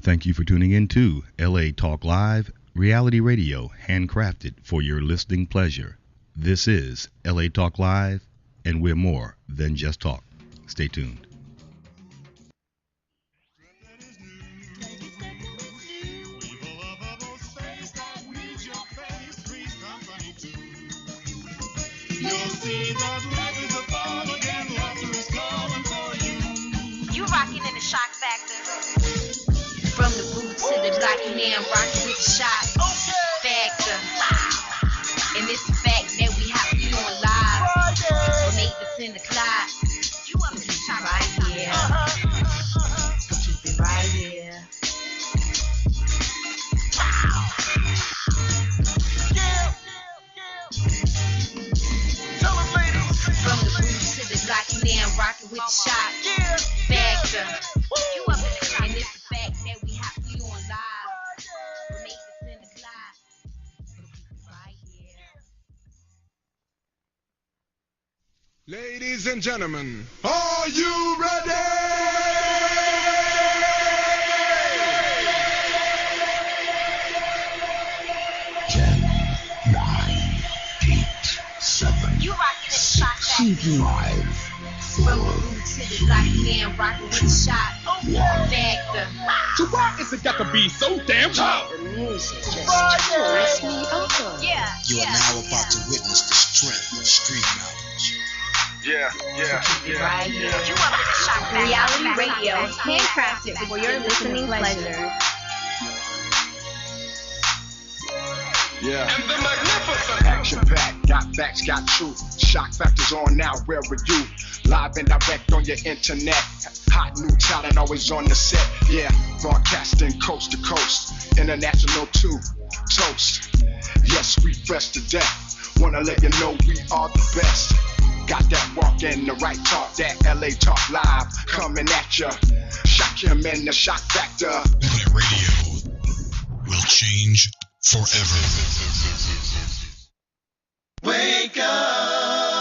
Thank you for tuning in to LA Talk Live, reality radio handcrafted for your listening pleasure. This is LA Talk Live, and we're more than just talk. Stay tuned. You'll see that life is a ball again, laughter is calling for you. You rocking in the shock factor. From the boot to the black hand, rocking with the shock factor. And it's the fact that we have you on live from 8 to 10 o'clock. You up in the shock right here. Keep it right here. From the boots to the black man, rocking with the shot factor. You up in the shot, and it's the fact that we have you on live. From 8 to 10 o'clock. Right here. Ladies and gentlemen, are you ready? 10, 9, 8, 7, You rocking in the shot factor. 5, From the 4, boots to the black man, rocking with the shot factor. So why is it got to be so damn tough? Stress me up. Yeah. You are now about to witness the strength of street knowledge. Yeah. Right here. You up in the shot factor. Reality radio, handcrafted for your listening pleasure. Yeah. And the magnificent action packed, got facts, got truth. Shock factors on now, where are you? Live and direct on your internet. Hot new talent always on the set. Yeah, broadcasting coast to coast. International too. Toast. Yes, we fresh to death. Wanna let you know we are the best. Got that walk and the right talk, that LA Talk Live coming at ya. Shock him in the shock factor. LA Radio will change forever. Wake up.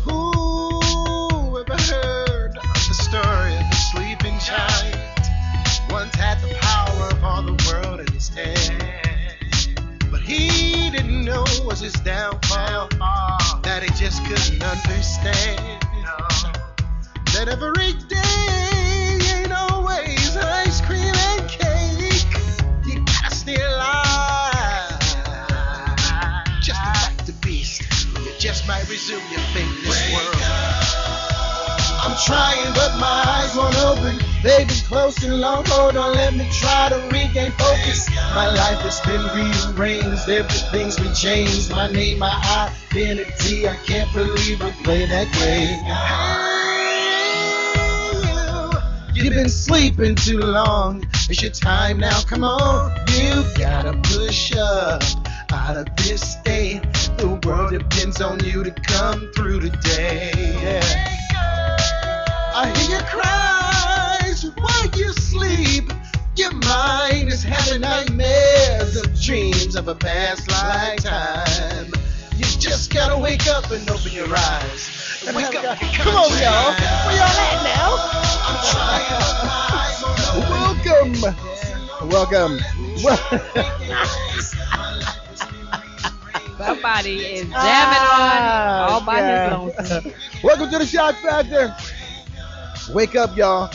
Who ever heard of the story of the sleeping giant? Once had the power of all the world in his hand. But he didn't know was his downfall, that he just couldn't understand. That every day ain't always ice cream and cake. You gotta stay alive. Just to fight the beast. You just might resume your fate in this world. I'm trying, but my eyes won't open. They've been closed and long. Hold on, let me try to regain focus. My life has been rearranged. Everything's been changed. My name, my identity. I can't believe I play that game. You've been sleeping too long. It's your time now. Come on, you gotta push up out of this state. The world depends on you to come through today. Yeah. I hear your cries while you sleep. Your mind is having nightmares of dreams of a past lifetime. You just gotta wake up and open your eyes. Wake up. Come on, y'all. Where y'all at now? Welcome. Somebody is jamming on all by his lonesome. Welcome to the Shock Factor. Wake up, y'all.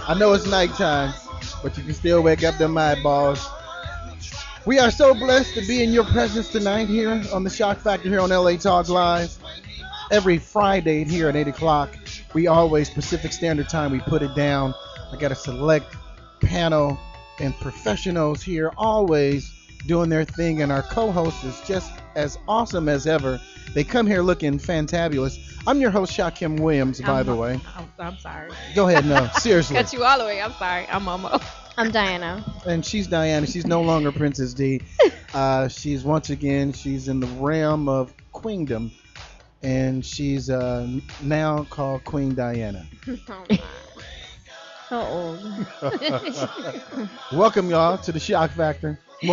I know it's nighttime, but you can still wake up them eyeballs. We are so blessed to be in your presence tonight here on the Shock Factor here on LA Talk Live. Every Friday here at 8 o'clock, we always, Pacific Standard Time, we put it down. I got a select panel and professionals here always doing their thing, and our co-host is just as awesome as ever. They come here looking fantabulous. I'm your host, Shakim Williams, by the way. I'm sorry. Go ahead, no, seriously. Cut you all the way. I'm sorry. I'm Momo. I'm Diana. And she's Diana. She's no longer Princess D. She's once again, she's in the realm of queendom, and she's now called Queen Diana. So old. Welcome, y'all, to the Shock Factor. We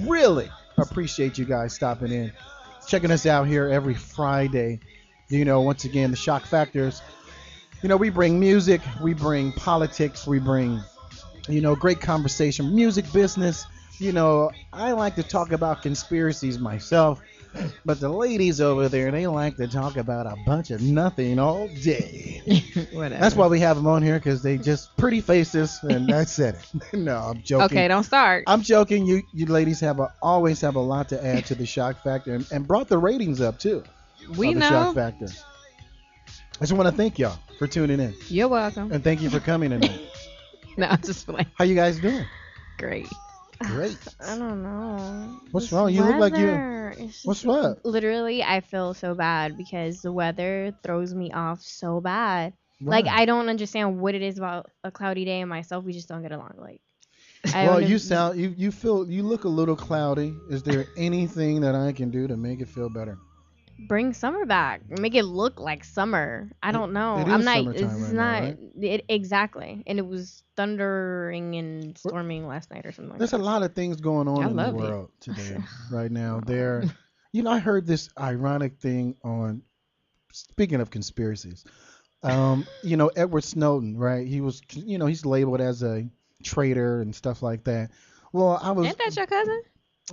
really appreciate you guys stopping in, checking us out here every Friday. Once again, the Shock Factors. We bring music, we bring politics, we bring, great conversation, music business. I like to talk about conspiracies myself, but the ladies over there, they like to talk about a bunch of nothing all day. Whatever. That's why we have them on here, because they just pretty faces, and that's it. No, I'm joking. Okay, don't start. I'm joking. You ladies always have a lot to add to the Shock Factor, and brought the ratings up too. We of the know. Shock Factor. I just want to thank y'all for tuning in, You're welcome. and thank you for coming tonight. No, I'm just playing. How you guys doing? Great. Great. I don't know. What's This wrong? You look like you. weather is just- What's up? Literally, I feel so bad because the weather throws me off so bad. Why? Like, I don't understand what it is about a cloudy day and myself. We just don't get along. Like, I Well, don't you know- sound you look a little cloudy. Is there anything that I can do to make it feel better? bring summer back. Make it look like summer. I don't know. it I'm is not. summertime It's right now, not. right? It exactly. And it was thundering and storming last night or something like There's that. a lot of things going on I in the love it. world today, right now. I heard this ironic thing on. Speaking of conspiracies, Edward Snowden, right? He was, he's labeled as a traitor and stuff like that. Well, Ain't that your cousin?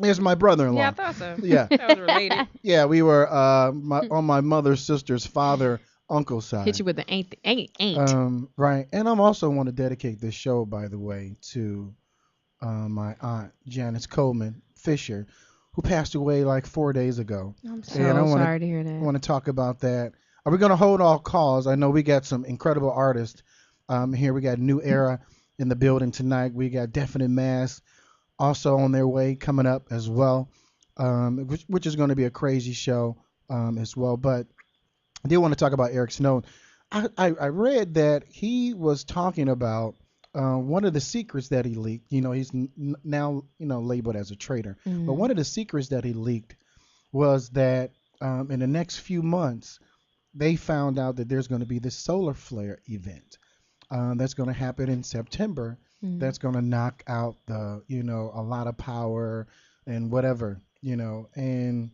Here's my brother-in-law. Yeah, I thought so. Yeah. That was related. Yeah, we were on my mother's sister's father uncle side. Hit you with the ain't. Right. And I'm also want to dedicate this show, by the way, to my aunt Janice Coleman Fisher, who passed away like 4 days ago. I'm So And I wanna- sorry to hear that. I want to talk about that. Are we going to hold all calls? I know we got some incredible artists here. We got New Era in the building tonight. We got Definite Mass also on their way coming up as well, which is going to be a crazy show as well. But I did want to talk about Eric Snowden. I read that he was talking about one of the secrets that he leaked. He's now labeled as a traitor. But one of the secrets that he leaked was that in the next few months, they found out that there's going to be this solar flare event that's going to happen in September. That's going to knock out a lot of power and whatever, and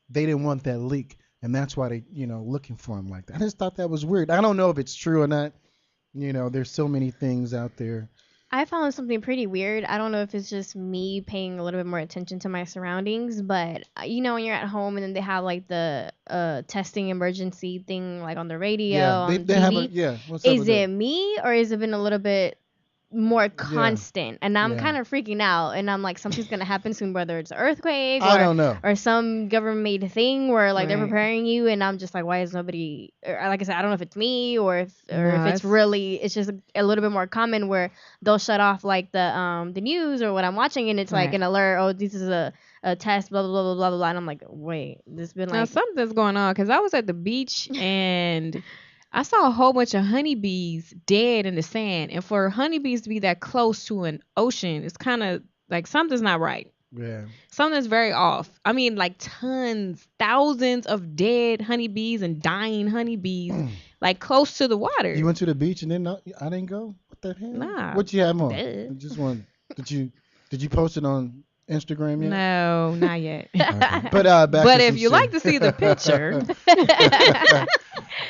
they didn't want that leak. And that's why they, looking for him like that. I just thought that was weird. I don't know if it's true or not. There's so many things out there. I found something pretty weird. I don't know if it's just me paying a little bit more attention to my surroundings, but when you're at home and then they have like the testing emergency thing like on the radio, on they have TV. What's up Is with it that? me or has it been a little bit more constant? And I'm Yeah. kind of freaking out, and I'm like, something's gonna happen soon, whether it's an earthquake I don't know. or some government made thing where like they're Right. preparing you, and I'm just like, why is nobody? Or, like I said, I don't know if it's me or if No, it's really it's just a little bit more common where they'll shut off like the news or what I'm watching, and it's like Right. an alert. Oh, this is a test, blah blah blah blah blah blah. And I'm like, wait, this been Now like something's going on because I was at the beach and I saw a whole bunch of honeybees dead in the sand. And for honeybees to be that close to an ocean, it's kind of like something's not right. Yeah. Something's very off. I mean, like tons, thousands of dead honeybees and dying honeybees, like close to the water. You went to the beach and then I didn't go? What the hell? Nah. What you have on? Duh. I just want. Did you post it on Instagram yet? No, not yet. Okay. But back But to if some you like to see the picture,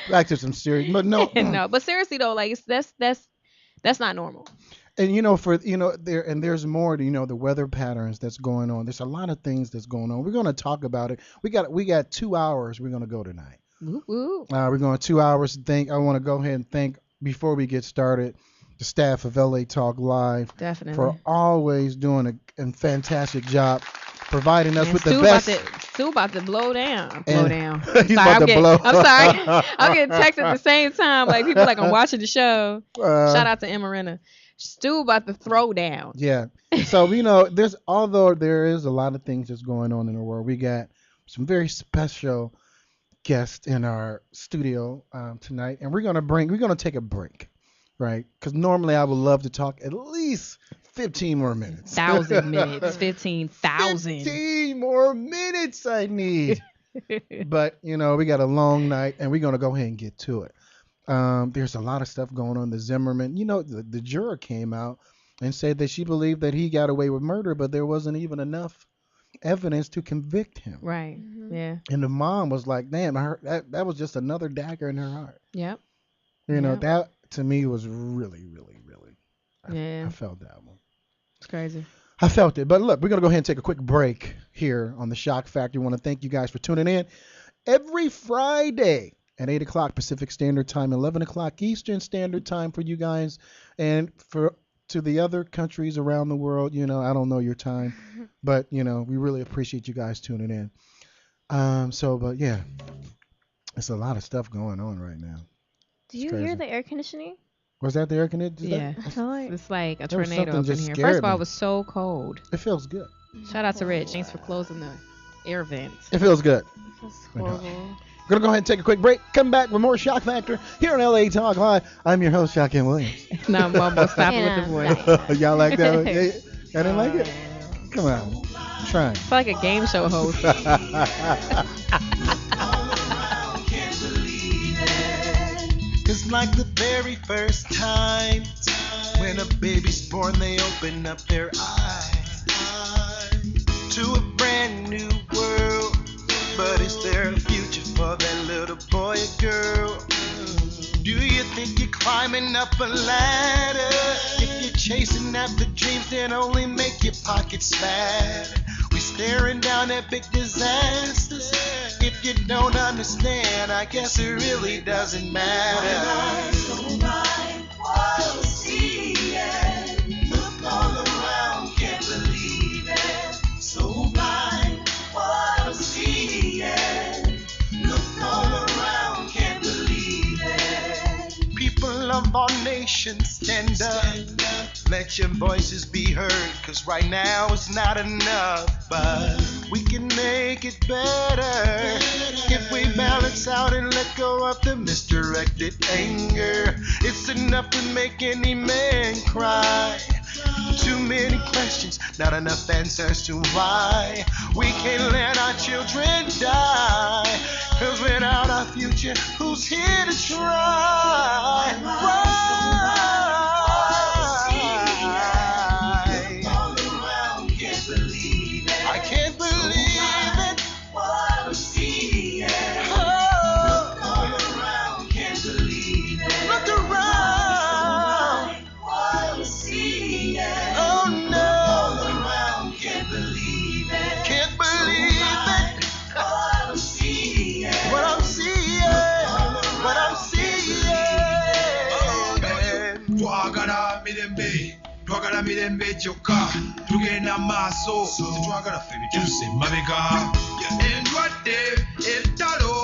back to some serious. But no. no. But seriously though, like that's not normal. And there's more to the weather patterns that's going on. There's a lot of things that's going on. We're gonna talk about it. We got 2 hours. We're gonna go tonight. Woo woo. We're going 2 hours. I want to go ahead and thank before we get started the staff of LA Talk Live Definitely. for always doing a fantastic job providing us And with the Stu best. Stu about to blow down. And- Blow down. He's Sorry, about to blow. I'm sorry. I'm getting texts at the same time. Like people like I'm watching the show. Shout out to Emma Renna. Stu about to throw down. Yeah. So although there is a lot of things that's going on in the world, we got some very special guests in our studio tonight, and we're gonna take a break, right? Because normally I would love to talk at least 15 more minutes. 1,000 minutes, 15,000. 15 more minutes I need. But we got a long night, and we're gonna go ahead and get to it. There's a lot of stuff going on. The Zimmerman, the juror came out and said that she believed that he got away with murder, but there wasn't even enough evidence to convict him. Right. Yeah. And the mom was like, "Damn, that was just another dagger in her heart." Yep. That to me was really, really, really. I felt that one. It's crazy. I felt it. But look, we're going to go ahead and take a quick break here on the Shock Factor. We want to thank you guys for tuning in every Friday at 8 o'clock Pacific Standard Time, 11 o'clock Eastern Standard Time for you guys. And to the other countries around the world, I don't know your time. But, we really appreciate you guys tuning in. But yeah, there's a lot of stuff going on right now. Do you hear the air conditioning? Was that the air conditioner? Yeah. I feel like It's like a There was tornado something up in just here. scared First of all, me. it was so cold. It feels good. Shout out to Rich. Thanks for closing the air vents. It feels good. that's horrible. We're going to go ahead and take a quick break. Come back with more Shock Factor here on LA Talk Live. I'm your host, Shock M. Williams. No, Mumbo, stop it with the voice. Y'all like that? Y'all didn't like it? Come on. Try. It's like a game show host. It's like the very first time when a baby's born, they open up their eyes to a brand new world. But is there a future for that little boy or girl? Do you think you're climbing up a ladder? If you're chasing after dreams that only make your pockets fat, we staring down at big disasters. If you don't understand, I guess it really doesn't matter. Look all around, can't believe it. So blind, what I'm seeing. Look all around, can't believe it. People of all nations, stand up. Let your voices be heard, cause right now it's not enough. But we can make it better if we balance out and let go of the misdirected anger. It's enough to make any man cry. Too many questions, not enough answers to why we can't let our children die. Cause without our future, who's here to try? I can't believe it. What I'm seeing. Look all around, can't believe it. Look around. What I'm seeing. Oh no. Look all around, can't believe it. Can't believe it. What I'm seeing. What I'm seeing. What I'm seeing. Twagala mirembe, twagala mirembe kyokka, tugenda maaso, tetwagala ffe bituse emabega. Endwadde, entalo,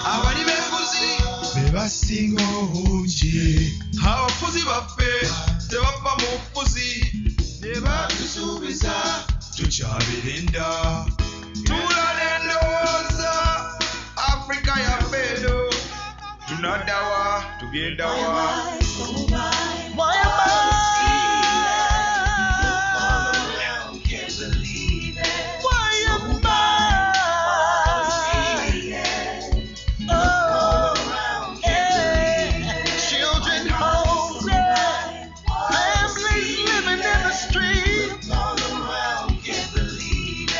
abali b'enguzi be basinga obungi, abafuzi baffe tebava mu bufuzi, ne batusuubiza tukyabirinda. Tulala endowooza, Afrika yaffe eno, tunaddawa, tugendawa. Why am I? Why am I? Children hungry, families living in the street. Can't believe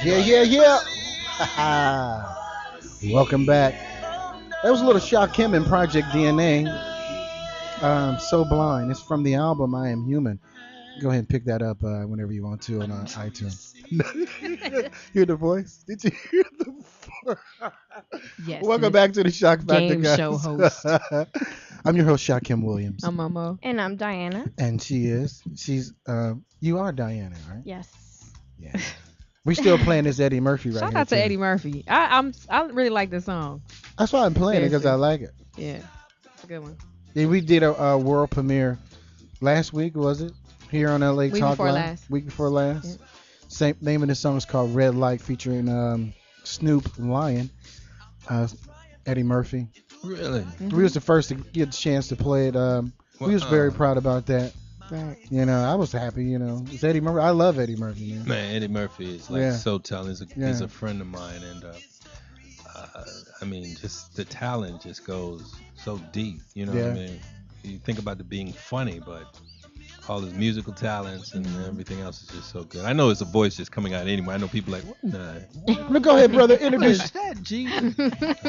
Yeah. Welcome back. That was a little Shock Kim and Project DNA. So Blind. It's from the album I Am Human. Go ahead and pick that up whenever you want to on iTunes. Hear the voice? Did you hear the voice? Yes. Welcome back to the Shock Factor, Game guys. show host. I'm your host, Shaquem Williams. I'm Momo. And I'm Diana. And she's, you are Diana, right? Yes. Yeah. We still playing this Eddie Murphy right Shout here. out to too. Eddie Murphy. I really like this song. That's why I'm playing it, because I Seriously. like it. Yeah, it's a good one. Yeah, we did a world premiere last week, was it? Here on LA Week Talk before Live. last. Week before last. Yeah. Same name of the song is called Red Light, featuring Snoop Lion, Eddie Murphy. Really? We was the first to get a chance to play it. We was very proud about that. Right. You know, I was happy. You know, it's Eddie Murphy. I love Eddie Murphy, man. Man, Eddie Murphy is like Yeah. so talented. He's Yeah. a friend of mine, and I mean, just the talent just goes so deep. You know what Yeah. I mean? You think about it being funny, but all his musical talents and everything else is just so good. I know it's a voice just coming out anyway. I know people like, what in the? Look, go ahead, brother. What Introduce. is that, G?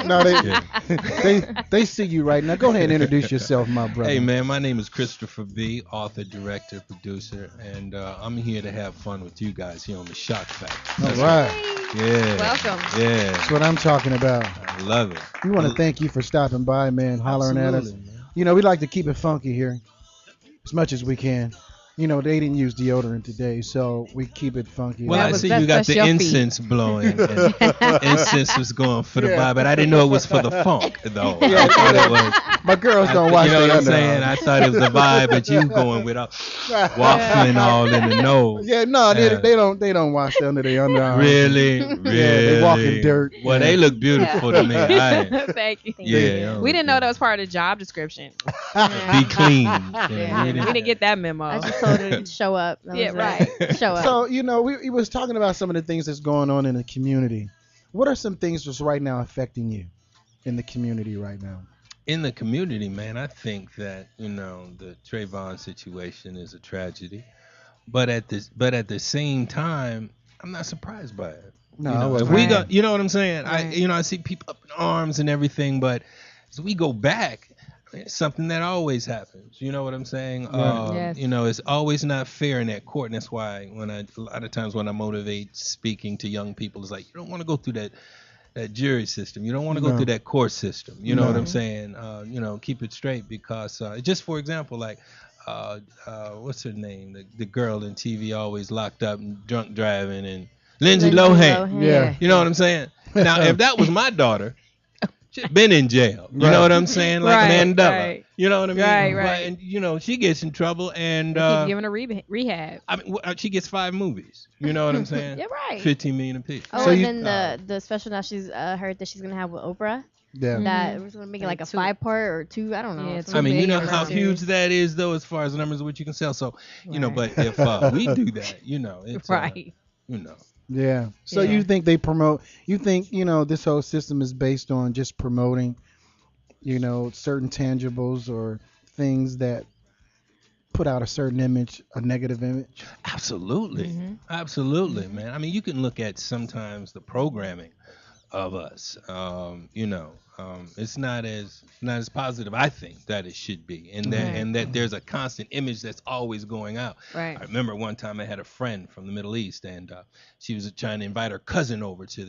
No, Yeah. they see you right now. Go ahead and introduce yourself, my brother. Hey man, my name is Christopher B, author, director, producer, and I'm here to have fun with you guys here on the Shock Factor. All right. Yeah. Welcome. Yeah. That's what I'm talking about. I love it. We want to thank you for stopping by, man, hollering at us. Absolutely, man. You know, we like to keep it funky here as much as we can. You know, they didn't use deodorant today, so we keep it funky. Well, I see you got the incense blowing. And incense was going for the vibe, but I didn't know it was for the funk, though. Yeah, I thought it was. my girls don't watch You know their what I'm saying? underarms. I thought it was the vibe, but you going with waffling all in the nose. Yeah, no, they don't wash under their underarms. Really? Yeah, they walk in dirt. Well, Yeah. they look beautiful to me. Thank you. Yeah. We didn't know that was part of the job description. Be clean. Yeah, we didn't get that memo. I just told her to show up. That Yeah, was it. right. Show up. So, you know, we was talking about some of the things that's going on in the community. What are some things that's right now affecting you in the community right now? In the community, man, I think that, you know, the Trayvon situation is a tragedy. But at the same time, I'm not surprised by it. No, you know, I if wasn't. we Right. go, you know what I'm saying? Right. I see people up in arms and everything, but as we go back, it's something that always happens. You know what I'm saying? Right. Yes. You know, it's always not fair in that court, and that's why a lot of times when I motivate speaking to young people, it's like you don't want to go through that jury system. You don't want to go No. through that court system. You know No. what I'm saying? You know, keep it straight because just for example, like what's her name? The girl in TV always locked up and drunk driving, and Lindsay Lohan. Yeah. You know what I'm saying? Now, if that was my daughter, she'd been in jail. You Right. know what I'm saying? Like Right, Mandela. right. You know what I mean? Right, But- right. And you know, she gets in trouble, and They keep giving her rehab. I mean, she gets 5 movies. You know what I'm saying? Yeah, right. 15 million apiece. Oh, So and you- then the special now she's heard that she's gonna have with Oprah. Yeah. That was gonna make it like a 5-part or 2. I don't know. Yeah, something I mean, you big know or how something. huge that is, though, as far as the numbers of what you can sell. So, you know, Right. but if we do that, you know, it's Right. you know, Yeah. So Yeah. you think they promote? You think this whole system is based on just promoting, certain tangibles or things that put out a certain image, a negative image? absolutely, Mhm. absolutely, man. I mean, you can look at sometimes the programming of us. It's not as positive, I think, that it should be, and that Right. and that there's a constant image that's always going out. Right. I remember one time I had a friend from the Middle East, and she was trying to invite her cousin over to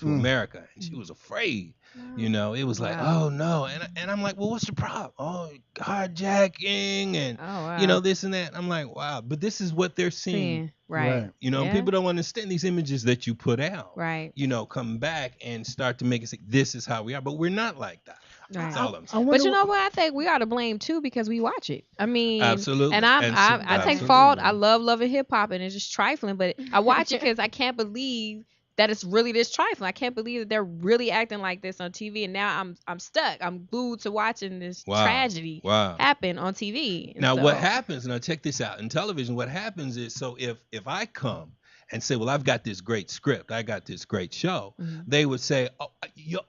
America, and she was afraid. You know, it was like, Wow. oh no, and I'm like, well, what's the problem? Oh, carjacking, and Oh, wow. you know this and that. I'm like, wow, but this is what they're seeing. Right. You know, Yeah. people don't understand these images that you put out. Right. You know, come back and start to make it say, this is how we are, but we're not like that. That's Right. all I'm I saying. wonder But you know what? I think we are to blame too because we watch it. I mean, Absolutely. And And so- I take fault. I love loving hip hop and it's just trifling, but I watch it because I can't believe that it's really this trifling. I can't believe that they're really acting like this on TV, and now I'm stuck. I'm glued to watching this Wow. tragedy Wow. happen on TV. And Now, so- what happens? Now, check this out. In television, what happens is, so if I come and say, well, I've got this great script, I got this great show, Mhm. they would say, oh, your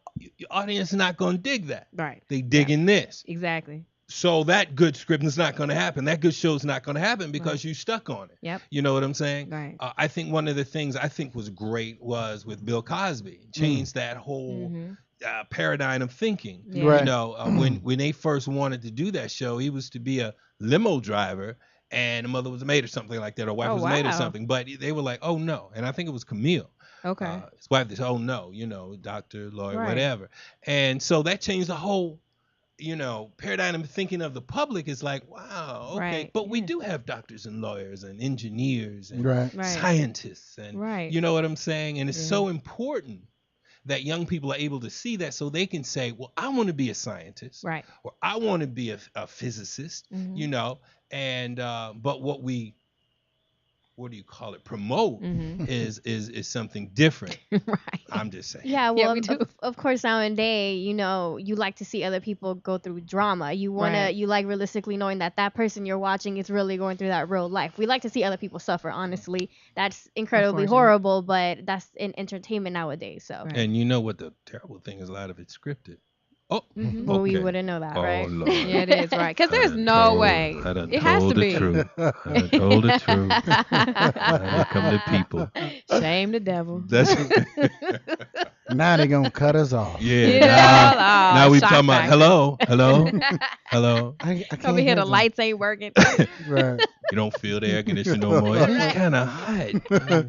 audience is not going to dig that. Right. They digging this. Exactly. So that good script is not going to happen. That good show is not going to happen because you stuck on it. Yep. You know what I'm saying? Right. I think one of the things I think was great was with Bill Cosby, changed that whole Mhm. paradigm of thinking. Yeah. Right. You know, when they first wanted to do that show, he was to be a limo driver, and the mother was a maid or something like that, or wife Oh, was a maid or wow. something. But they were like, oh no, and I think it was Camille. Okay. His wife, they said, oh no, doctor, lawyer, Right. whatever. And so that changed the whole, paradigm of thinking of the public is like, wow, okay. Right, But we do have doctors and lawyers and engineers and Right. Right. scientists. And Right. you know what I'm saying? And it's Yeah. so important that young people are able to see that so they can say, well, I want to be a scientist. Right. Or I want to be a physicist, Mhm. and but what do you call it? Promote Mhm. is something different. Right. I'm just saying. Yeah, well, we do. of course, nowadays, you like to see other people go through drama. You Right. you like realistically knowing that person you're watching is really going through that real life. We like to see other people suffer. Honestly, that's incredibly Unfortunately. horrible, but that's in entertainment nowadays. So, Right. And you know what the terrible thing is? A lot of it's scripted. Oh, Mhm. well, we okay. wouldn't know that, Oh, right? Lord. Yeah, it is, right. Because I there's done no told- way. I done It has told to the be. truth. I done told the truth. I done come to people. Shame the devil. That's Now they gonna cut us off. yeah. Yeah, Now, oh, now we shock talking about factor. hello. I can't Over here, the hear them. lights ain't working. Right. You don't feel the air conditioner no more. It's kind of hot.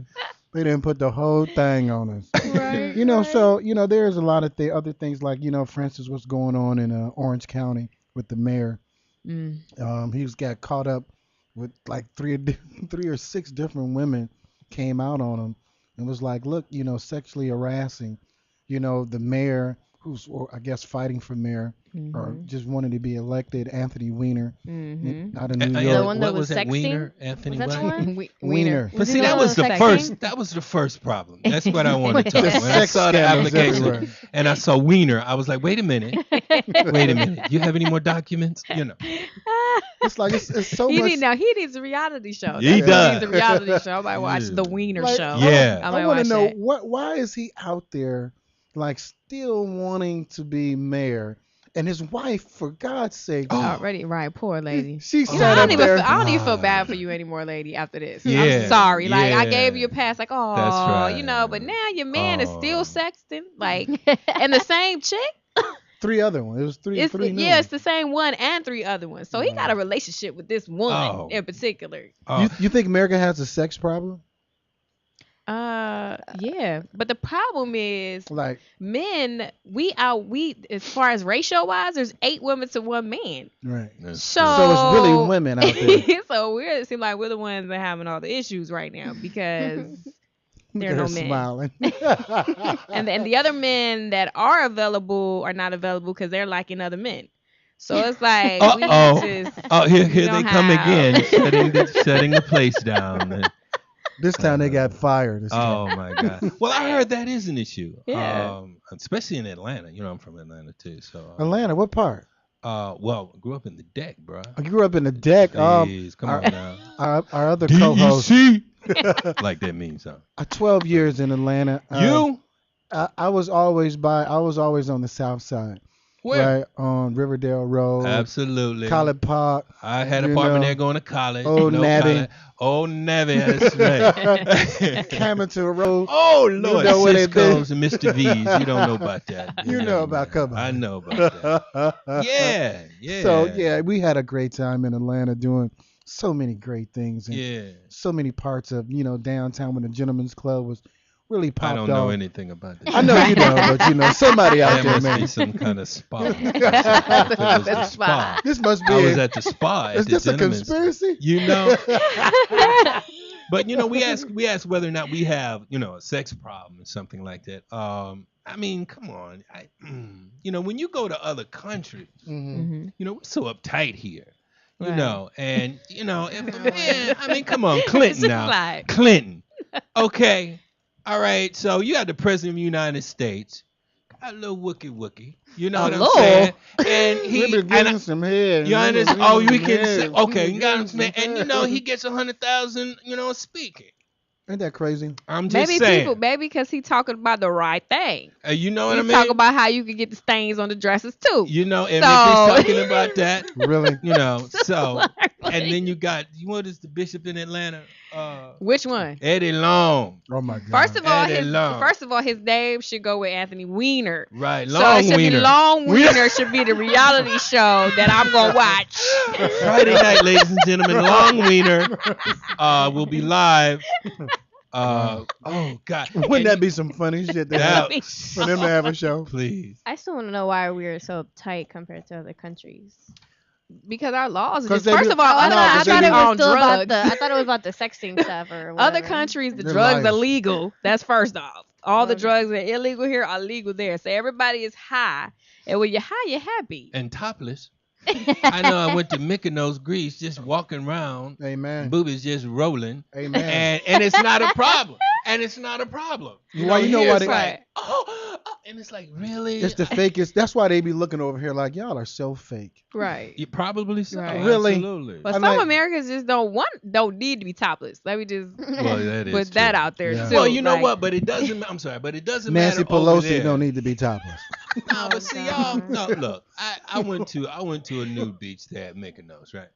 They didn't put the whole thing on us. Right. So there's a lot of other things like for instance, what's going on in Orange County with the mayor. Mm. He's got caught up with like three or six different women came out on him and was like, look, sexually harassing, the mayor who's, or I guess, fighting for mayor or just wanted to be elected, Anthony Weiner, Mm-hmm. out of New The York. one that what was that? sexting? Weiner, Anthony Was that the Weiner? one? Wiener. But see, he the that one was the sexting? first. That was the first problem. That's what I wanted to talk The about. When I sex saw the scandals application everywhere. and I saw Wiener, I was like, wait a minute. Wait a minute. You have any more documents? It's like it's so He much. needs a reality show. He That's what does. Needs a reality show. I might watch Yeah. the Wiener Like, show. Yeah. I I might want watch to know that. why is he out there like still wanting to be mayor, and his wife, for God's sake, Already, right? Poor lady. she You know, sat up there. I don't even feel bad for you anymore, lady. After this, Yeah, I'm sorry. Like I yeah. gave you a pass. Like, oh, right. but now your man is still Oh. sexting, like, and the same chick. Three other ones. It was three. It's three new yeah, ones. it's the same one and three other ones. So he got a relationship with this one Oh. in particular. You think America has a sex problem? Yeah, but the problem is Like, men. We as far as ratio wise, there's 8 women to 1 man. right. So So it's really women out there. So it seems like we're the ones that are having all the issues right now because there are no They're men. smiling. And the other men that are available are not available because they're liking other men. So it's like we just Oh, here we they don't come have- again, shutting the place down. This time they got fired. This Oh time. my God! Well, I heard that is an issue. Yeah. Especially in Atlanta. I'm from Atlanta too. So, Atlanta, what part? well, grew up in the deck, bro. I grew up in the deck. Please, come our, on now. our other co-host. Like that means something. 12 years in Atlanta. I was always on the south side. Where? Right on Riverdale Road. Absolutely. College Park. I had an you apartment know. there going to college. Old Navy. college. Old Navy, that's right. Camden Road. Oh, Lord. know what it Cisco's and Mr. V's. You don't know about that. You know about Cubby. I know about that. Yeah. So, yeah, we had a great time in Atlanta doing so many great things. And Yeah. so many parts of, downtown when the Gentleman's Club was really popped I off. don't know anything about this. I know you don't, but, somebody out That there, must man. be some kind of spa. If it was the spa. This must be I was at the spa. Is at the this a Gentleman's. conspiracy? But we ask whether or not we have a sex problem or something like that. I mean, come on. When you go to other countries, Mm-hmm. we're so uptight here. Right. And man, I mean, come on, Clinton It's now. like- Clinton. Okay. All right. So you got the president of the United States. Got a little wookie. You know what I'm saying? And We been giving some head. you We been understand? giving Oh, you some can say, head. okay, We you got been him, man. giving And some head. he gets 100,000, speaking. Ain't that crazy? I'm just Maybe saying. maybe because he talking about the right thing. You know what He I mean? talk about how you can get the stains on the dresses too. You know, and So- if he's talking about that, Really? you know, so and then you got what is the bishop in Atlanta? Which one? Eddie Long. Oh my God. First of all, his name should go with Anthony Weiner. Right, So Long it should Wiener. be Long Wiener should be the reality show that I'm gonna watch. Friday night, ladies and gentlemen, Long Wiener will be live. Oh God! Wouldn't that be some funny shit to have That- for them to have a show? Please. I still want to know why we're so tight compared to other countries. Because our laws are 'Cause just, they first be- of all, I know, other I 'cause they thought be- it was on still about drugs. the. I thought it was about the sexting stuff or Other whatever. countries, the They're drugs are liars. legal. That's first off. All the Okay. drugs that are illegal here are legal there. So everybody is high. And when you're high, you're happy. And topless. I know I went to Mykonos, Greece, just walking around, Amen. boobies just rolling, Amen. and it's not a problem. And it's not a problem. Why you know here why it's they- like, and it's like really. It's the fakest. That's why they be looking over here like y'all are so fake. Right. You probably so. Right. Really? Absolutely. But I'm some like- Americans just don't need to be topless. Let me just Well, that is put that true. out there Yeah. too. Well, you know Like, what? But it doesn't. I'm sorry, but it doesn't Nancy matter. over Pelosi there. don't need to be topless. No, but see y'all. No, look. I went to a nude beach there at Mykonos, right?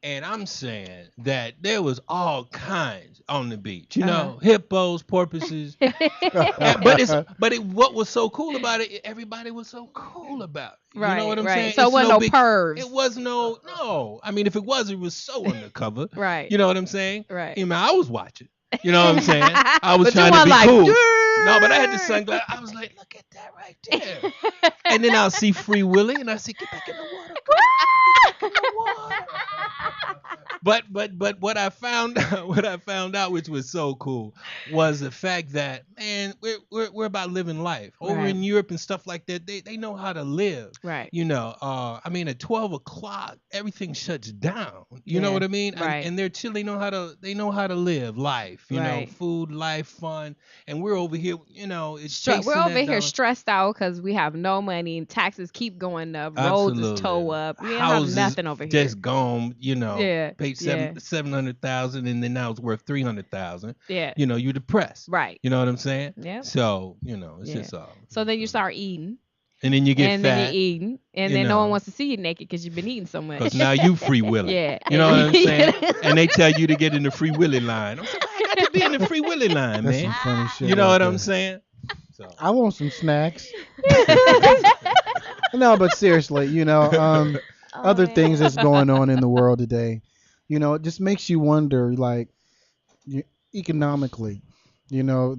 And I'm saying that there was all kinds on the beach. You know, hippos, porpoises. What was so cool about it? Everybody was so cool about it. You Right, know what I'm right. saying? So it It's wasn't no big- pervs. It was no. I mean, if it was so undercover. Right. You know what I'm saying? Right. You know, I was watching. You know what I'm saying? I was But you trying to weren't be like, cool. "Yeah." No, but I had the sunglasses. I was like, look at that right there. And then I'll see Free Willy, and I say, get back in the water. Get back in the water. But what I found out, which was so cool, was the fact that man, we're about living life over Right. in Europe and stuff like that. They know how to live. Right. You know, I mean, at 12 o'clock, everything shuts down. You know Yeah, what I mean? right. And they're chill. They know how to live life. You know, Right. food, life, fun. And we're over here. You know, it's We're chasing over that here dollar. stressed out because we have no money and taxes keep going up. Roads is Absolutely. toe up. We don't Houses have nothing over here. just gone. You know, Yeah, paid yeah. 700,000, and then now it's worth 300,000. Yeah. You know, you're depressed. Right. You know what I'm saying? Yeah. So you know, it's Yeah. just all. So then you start eating. And then you get and fat. then you're eating. And you then no know. one wants to see you naked because you've been eating so much. Because now you free willing. Yeah. You know what I'm saying? And they tell you to get in the free willy line. I'm saying, I got to be in the free willy line, That's man. some funny shit. You know right what there. I'm saying? So I want some snacks. No, but seriously, you know, other things that's going on in the world today, you know, it just makes you wonder, like, economically, you know,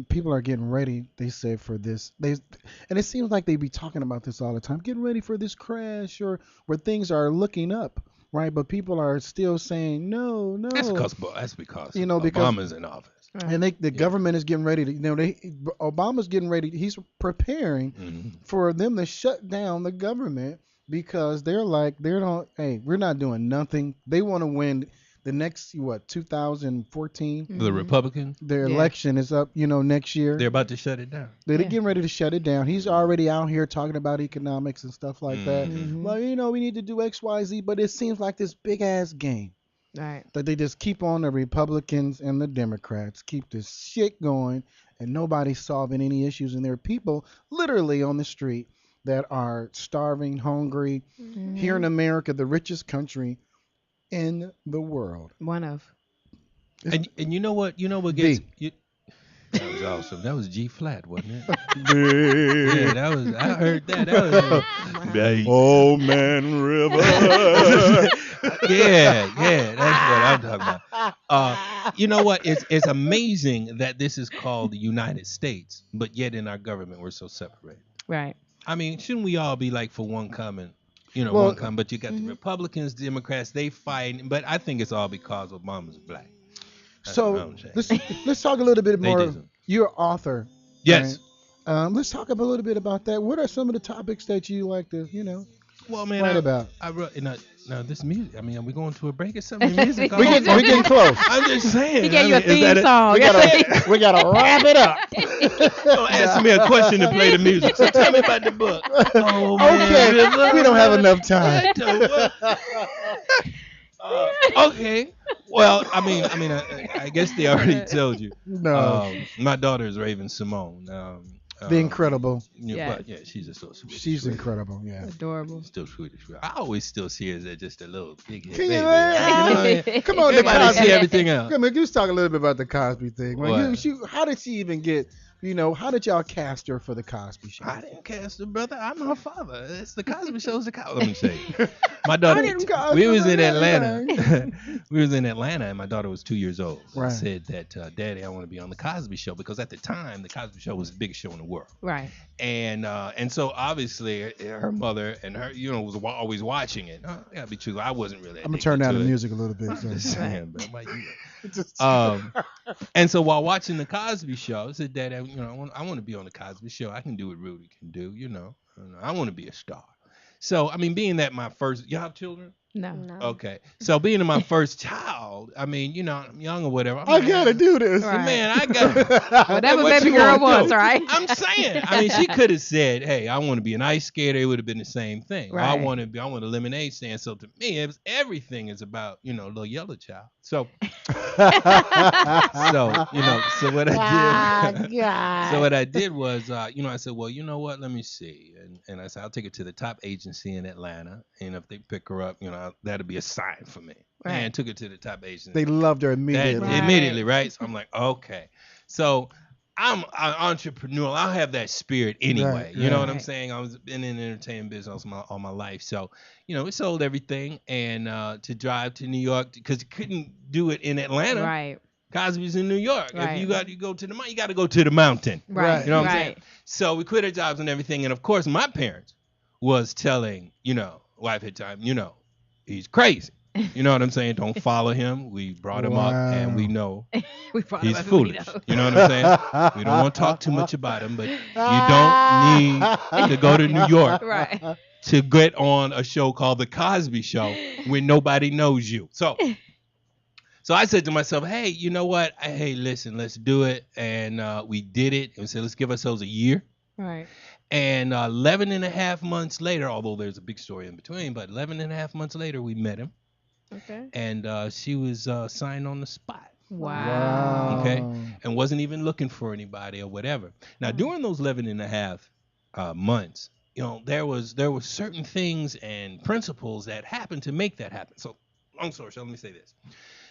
people are getting ready. They say for this, and it seems like they be talking about this all the time, getting ready for this crash or where things are looking up, right? But people are still saying no. that's because You know, because- Obama's in office. And the government is getting ready to, Obama's getting ready. He's preparing for them to shut down the government because we're not doing nothing. They want to win the next 2014. The Republicans, Their election is up, next year. they're about to shut it down. They're getting ready to shut it down. He's already out here talking about economics and stuff like that. Well, we need to do X, Y, Z, but it seems like this big ass game. Right. That they just keep on the Republicans and the Democrats, keep this shit going, and nobody's solving any issues. And there are people literally on the street that are starving, hungry. Here in America, the richest country in the world. One of. And you know what? You know what gets you. That was awesome. That was G flat, wasn't it? Yeah, that was. I heard that. That was. Oh man, river. Yeah, that's what I'm talking about. You know what? It's amazing that this is called the United States, but yet in our government we're so separated. Right. I mean, shouldn't we all be like for one common? Well, One common. But you got the Republicans, Democrats, they fight. But I think it's all because Obama's black. That's what So I'm saying. let's talk a little bit They more. doesn't. You're an author. Yes. right? Let's talk a little bit about that. What are some of the topics that you like to, Well, man, write about? I wrote now this music. I mean, are we going to a break or something? Music. We getting close. I'm just saying. He gave you a I mean, is theme that song. We gotta wrap it up. Don't ask me a question to play the music. So tell me about the book. Oh, man. Okay, we don't have enough time. Okay. Well, I guess they already told you. No. My daughter is Raven Simone. The incredible. But yeah, she's just so sweet. She's incredible. Yeah. Adorable. Still Swedish. I always still see her as just a little big head Can baby. you, You know what I mean? Come on, Everybody Cosby. see everything else. Come on, just talk a little bit about the Cosby thing. What? How did she even get? How did y'all cast her for the Cosby Show? I didn't cast her, brother. I'm her father. It's the Cosby Show's the Cosby. Let me say, my daughter. We was in Atlanta. We was in Atlanta, and my daughter was 2 years old. I Right. said that, Daddy, I want to be on the Cosby Show because at the time, the Cosby Show was the biggest show in the world. Right. And so obviously her mother and her, was always watching it. I gotta be true. I wasn't really. I'm gonna turn down addicted the to it. music a little bit. I'm just So. saying, man. And so while watching the Cosby Show, I said, Daddy, I want to be on the Cosby Show. I can do what Rudy can do. I want to be a star. So being that my first, y'all have children? No. Okay. So being my first child, I'm young or whatever. I gotta do this. Right. Man, I got Whatever what baby you girl gonna wants, do? right? I'm saying. She could have said, "Hey, I want to be an ice skater." It would have been the same thing. Or I Right. want a lemonade stand. So to me, everything is about little yellow child. So so what I did. So what I did was, I said, well, you know what? Let me see. And I said, I'll take it to the top agency in Atlanta, and if they pick her up, that'll be a sign for me. Right. And took it to the top agency. They loved her immediately. Immediately, right? So I'm like, okay. So I'm an entrepreneur. I have that spirit anyway. Right, You know what right. I'm saying? I was been in the entertainment business all my life. So, we sold everything and to drive to New York because you couldn't do it in Atlanta. Right. Cosby's in New York. Right. If you go to the mountain, you got to go to the mountain. Right. You know what I'm right. saying? So we quit our jobs and everything. And of course, my parents was telling, wife at the time, he's crazy. You know what I'm saying? Don't follow him. We brought him up and we know We brought he's him up, we foolish. know. You know what I'm saying? We don't want to talk too much about him, but you don't need to go to New York Right. to get on a show called The Cosby Show when nobody knows you. So I said to myself, hey, you know what? Hey, listen, let's do it. And we did it. And said, let's give ourselves a year. Right. And 11 and a half months later, although there's a big story in between, but 11 and a half months later, we met him. Okay. And she was signed on the spot. Wow. Okay. And wasn't even looking for anybody or whatever. Now, during those 11 and a half months, there were certain things and principles that happened to make that happen. So, long story short, let me say this.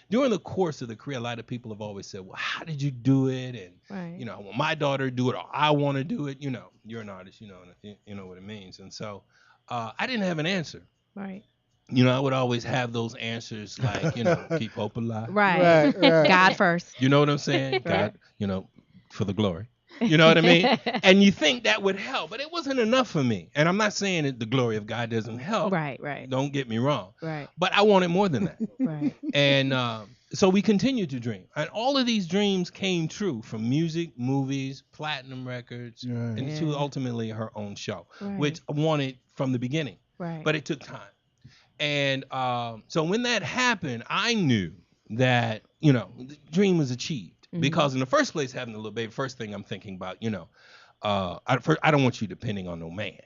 During the course of the career, a lot of people have always said, well, how did you do it? And, Right. I want my daughter to do it or I want to do it. You're an artist, you know what it means. And so I didn't have an answer. Right. I would always have those answers like, keep hope alive. Right. God first. You know what I'm saying? God, for the glory. You know what I mean? And you think that would help, but it wasn't enough for me. And I'm not saying that the glory of God doesn't help. Right. Right. Don't get me wrong. Right. But I wanted more than that. Right. And so we continued to dream. And all of these dreams came true from music, movies, platinum records, Right. and to ultimately her own show, Right. which I wanted from the beginning. Right. But it took time. And so when that happened, I knew that, the dream was achieved. Mhm. Because in the first place, having a little baby, first thing I'm thinking about, I don't want you depending on no man.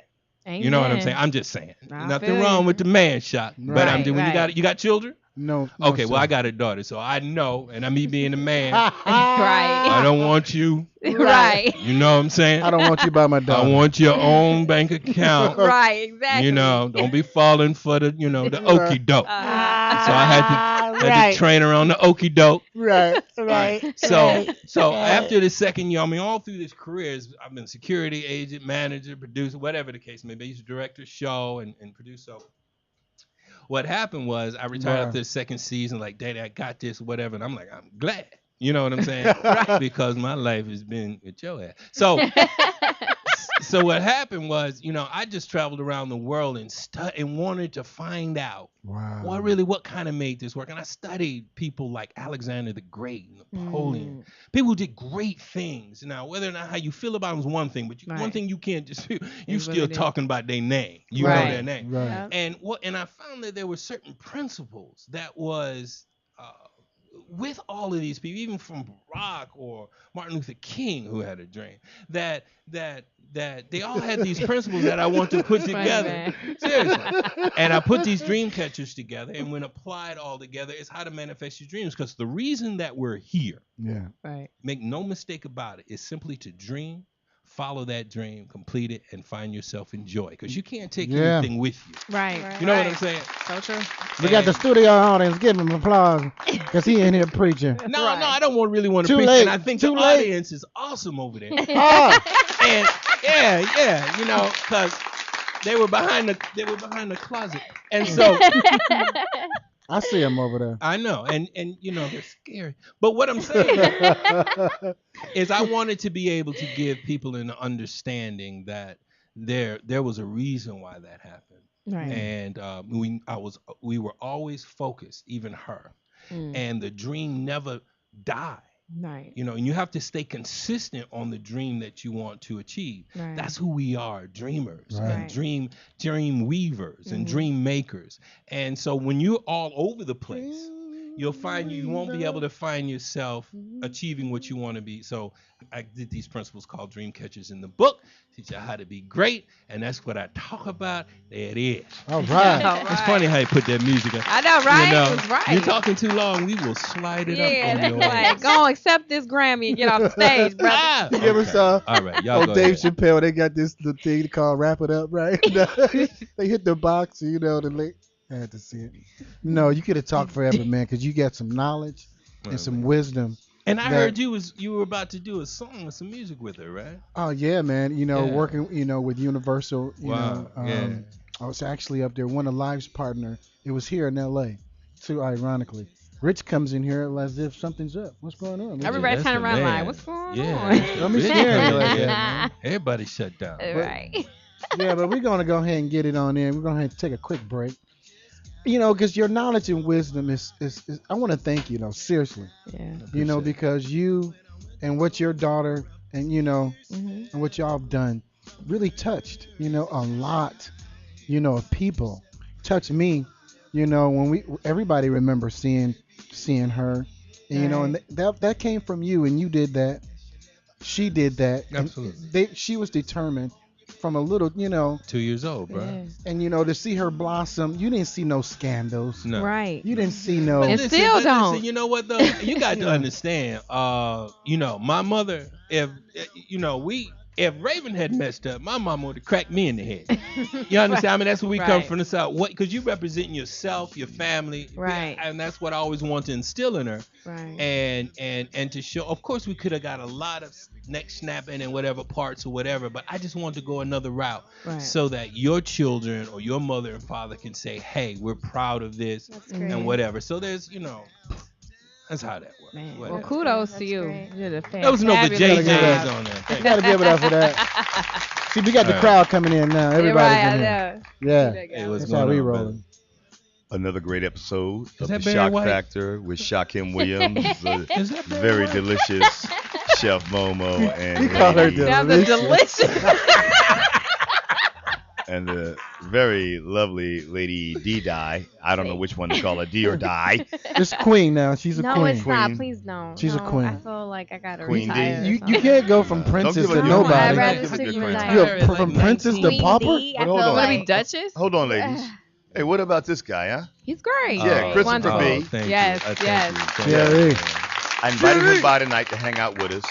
You know what I'm Amen. saying? I'm just saying. I Nothing feel wrong you. with the man shot. But I'm Right, doing, right. you got children? No. Okay, well, I got a daughter, so I know, and me being a man, Right. I don't want you. Right. You know what I'm saying? I don't want you by my I daughter. want your own bank account. Right. Exactly. Don't be falling for the, the okie doke. So I had to train her on the okie doke. Right. Right. So after the second year, all through this career, I've been security agent, manager, producer, whatever the case may be. I used to direct a show and produce. So what happened was I retired Wow. after the second season, like, Daddy, I got this, whatever. And I'm like, I'm glad. You know what I'm saying? Because my life has been with your ass. So what happened was, I just traveled around the world and wanted to find out Wow. what kind of made this work. And I studied people like Alexander the Great, Napoleon, people who did great things. Now, whether or not how you feel about them is one thing, but one Right. thing you can't just you Is what still it is. talking about their name. You Right. know their name. Right. Yeah. And I found that there were certain principles that was with all of these people, even from Barack or Martin Luther King, who had a dream, that they all had these principles that I want to put together. Seriously. And I put these dream catchers together, and when applied all together, it's how to manifest your dreams. Because the reason that we're here, Right. make no mistake about it, is simply to dream, follow that dream, complete it, and find yourself in joy. Because you can't take anything with you. Right. You know what I'm saying? So true. We got the studio audience. Give him applause because he in here preaching. No, I don't really want to Too preach. late. And I think the Too late. audience is awesome over there. Oh, And yeah, you know, because they were behind the closet, and so I see him over there. I know, and you know they're scary. But what I'm saying is, I wanted to be able to give people an understanding that there was a reason why that happened, Right. and we were always focused, even her, and the dream never died. Right. You know, and you have to stay consistent on the dream that you want to achieve. Right. That's who we are, dreamers Right. and dream weavers and dream makers. And so when you're all over the place, you'll find you won't be able to find yourself achieving what you want to be. So I did these principles called dream catchers in the book, teach you how to be great, and that's what I talk about. There it is. All right. All It's right. funny how you put that music on. I know, right? You know, It was right. you're talking too long, we will slide it Yeah, up on that's your like, ass. go accept this Grammy and get off the stage, brother. Ah, You ever okay. saw All right, y'all on go Dave ahead. Chappelle? They got this the thing called "Wrap It Up," right? They hit the box, you know. I had to see it. No, you could have talked forever, man, because you got some knowledge and some wisdom. And I that- heard you were about to do a song with some music with her, right? Oh yeah, man. You know, Yeah. working, you know, with Universal. You Wow, know, yeah. I was actually up there. One of Live's partner. It was here in L.A. Too ironically. Rich comes in here as if something's up. What's going on? Rich? Everybody That's turn the around man. like, what's going Yeah. on? Let me Rich scare you man, like yeah. that, man. Everybody shut down. Right. Yeah, but we're gonna go ahead and get it on in. We're gonna take a quick break. You know, because your knowledge and wisdom is I want to thank you, though, seriously. Yeah. You know, Appreciate it. because you and what your daughter and you know hmm and what y'all have done really touched, you know, a lot, you know, of people. Touched me, you know, when everybody remembers seeing her, and, you know, and that came from you, and you did that. She did that. and Absolutely. she was determined from a little, you know, 2 years old, bro. Yeah. and you know, to see her blossom. You didn't see no scandals. No. Right. You didn't see no. And still don't. You know what though? You got to understand. You know, my mother. If if Raven had messed up, my mama would have cracked me in the head. You understand? I mean, that's where we come Right. from the South. What? Because you representing yourself, your family, Right. And that's what I always want to instill in her. Right. And to show. Of course, we could have got a lot of neck snapping and whatever parts or whatever, but I just wanted to go another route Right. so that your children or your mother and father can say, "Hey, we're proud of this," That's great. and whatever. So there's, that's how that works. Man. Whatever. Well, kudos That's to you. great. You did a There was no fabulous JJ's job. on there. You Thank gotta give it up for that. See, we got the All right. crowd coming in now. You're Everybody's right, I in here. know. Yeah, Hey, what's that's going how we on, brother? rolling. Another great episode of that the Barry Shock White? Factor with Shaquem Williams, the Is that Barry very White? delicious Chef Momo, and You call her Lady- That was delicious. and the very lovely Lady D-Die. I don't know which one to call her, D or Die. It's Queen now. She's a No, queen. it's not. Queen. Please don't. She's a No, queen. I feel like I gotta Queen D. retire. or You something. can't go from princess give to her- No, nobody. I'd rather Give her stick good with friends. You're that. Like from princess to 19. pauper. Queen D, I But hold feel on. Wanna be like Duchess? Hold on, ladies. Hey, what about this guy, huh? He's great. Yeah, Christopher Wonderful. B. Thank Yes, you. Thank yes. you. Thank Yeah, you. hey. I invited him by tonight to hang out with us.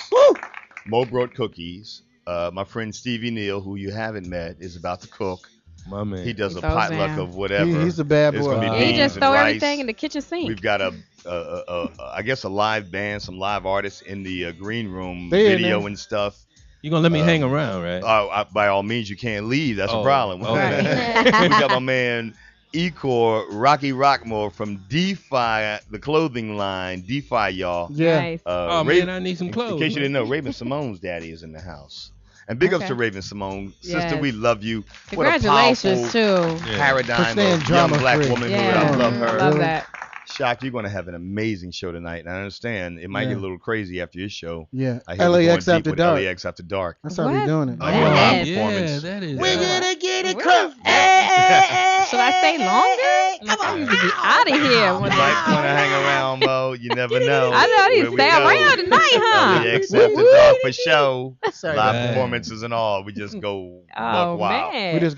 Mo brought cookies. My friend Stevie Neal, who you haven't met, is about to cook. My man. He does He a throws potluck down. of whatever. He's a bad It's boy. gonna be Yeah, he beans just and throw rice. everything in the kitchen sink. We've got I guess a live band, some live artists in the green room, They in video there. and stuff. You gonna let me hang around, right? By all means, you can't leave. That's a Oh, problem. okay. We got my man Ecor Rocky Rockmore from DeFi, the clothing line. DeFi, y'all. Yeah. Nice. Oh Raven- man, I need some clothes. In case you man. didn't know, Raven Simone's daddy is in the house. And big ups Okay. to Raven Simone. Sister, Yes. we love you. Congratulations, What a powerful too. Yeah. paradigm For staying of young black drama-free. woman. Yeah. I love I her. love that. Shock, you're going to have an amazing show tonight. And I understand it might Yeah. get a little crazy after your show. Yeah. I hear we're LAX going deep after with dark. LAX After Dark. That's how we What? doing it. Oh, yeah. Yes. Yeah, Performance. that is. We're gonna get it Woo. crunk. Should I say longer? Like, I need to be out of here. You One day. might want to hang around, Mo. You never know. I know I need where to we stay go. around tonight, huh? We accept the dog for show. Sorry Live about that. performances and all. We just go Oh buck wild. man. We just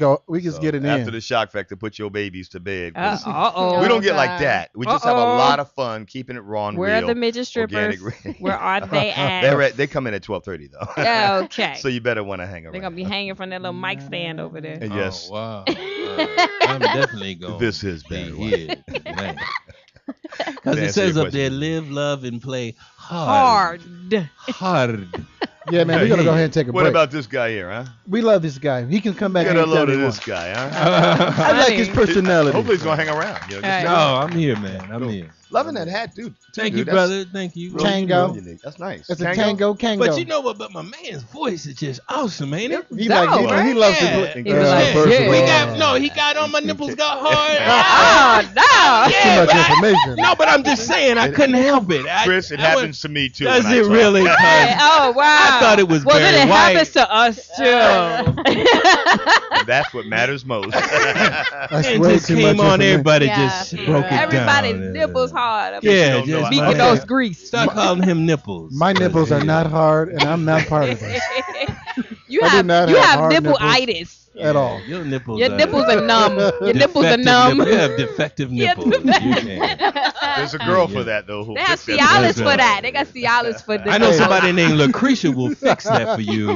So get it after in. the shock factor, put your babies to bed. 'cause Uh-oh. we don't get like God. that. We just have a Uh-oh. lot of fun keeping it raw and Where real. are the midget strippers? organic. Where are they at? They come in at 12:30 though. Okay. So you better want to hang They're around. gonna be hanging from that little mic stand over there. And yes, Oh, wow. I'm definitely going this is to be bad. here. Man. Because To it answer says your up there, question. live, love, and play hard. Hard. Yeah, man, we're gonna go ahead and take a What break. about this guy here, huh? We love this guy. He can come back Get a anytime load he of wants. this guy, huh? I like his personality. Hopefully he's gonna hang around. You know, just- No, I'm here, man. I'm here. Loving that hat, dude. Thank you, brother. Thank you. Tango. Unique. That's nice. It's a tango. But you know what? But my man's voice is just awesome, ain't it? He like he loves to Yeah. play. He was like, first of yeah. We all, got no. He got on my nipples got hard. Oh no. too Yeah, much but I- information. no, but I'm just saying I couldn't help it. Chris, it I happens to me too. Does when I it talk. really? 'Cause Oh wow. I thought it was well, Barry then it White. happens to us too. And that's what matters most. That's it way just too came much on. information. Everybody Yeah. just broke it Everybody down. nipples hard. Yeah, You don't know, just I- Speaking Okay. those grease. start calling him nipples. My nipples are not hard, and I'm not part of it You I do have not you have have hard nipple-itis. at all. Your nipples. Your nipples are numb. Your nipples are defective numb. You have defective Yeah, nipples. You can't. There's a girl for that though. Who They have fixes that. Cialis for that. They got Cialis for the I know somebody named Lucretia will fix that for you.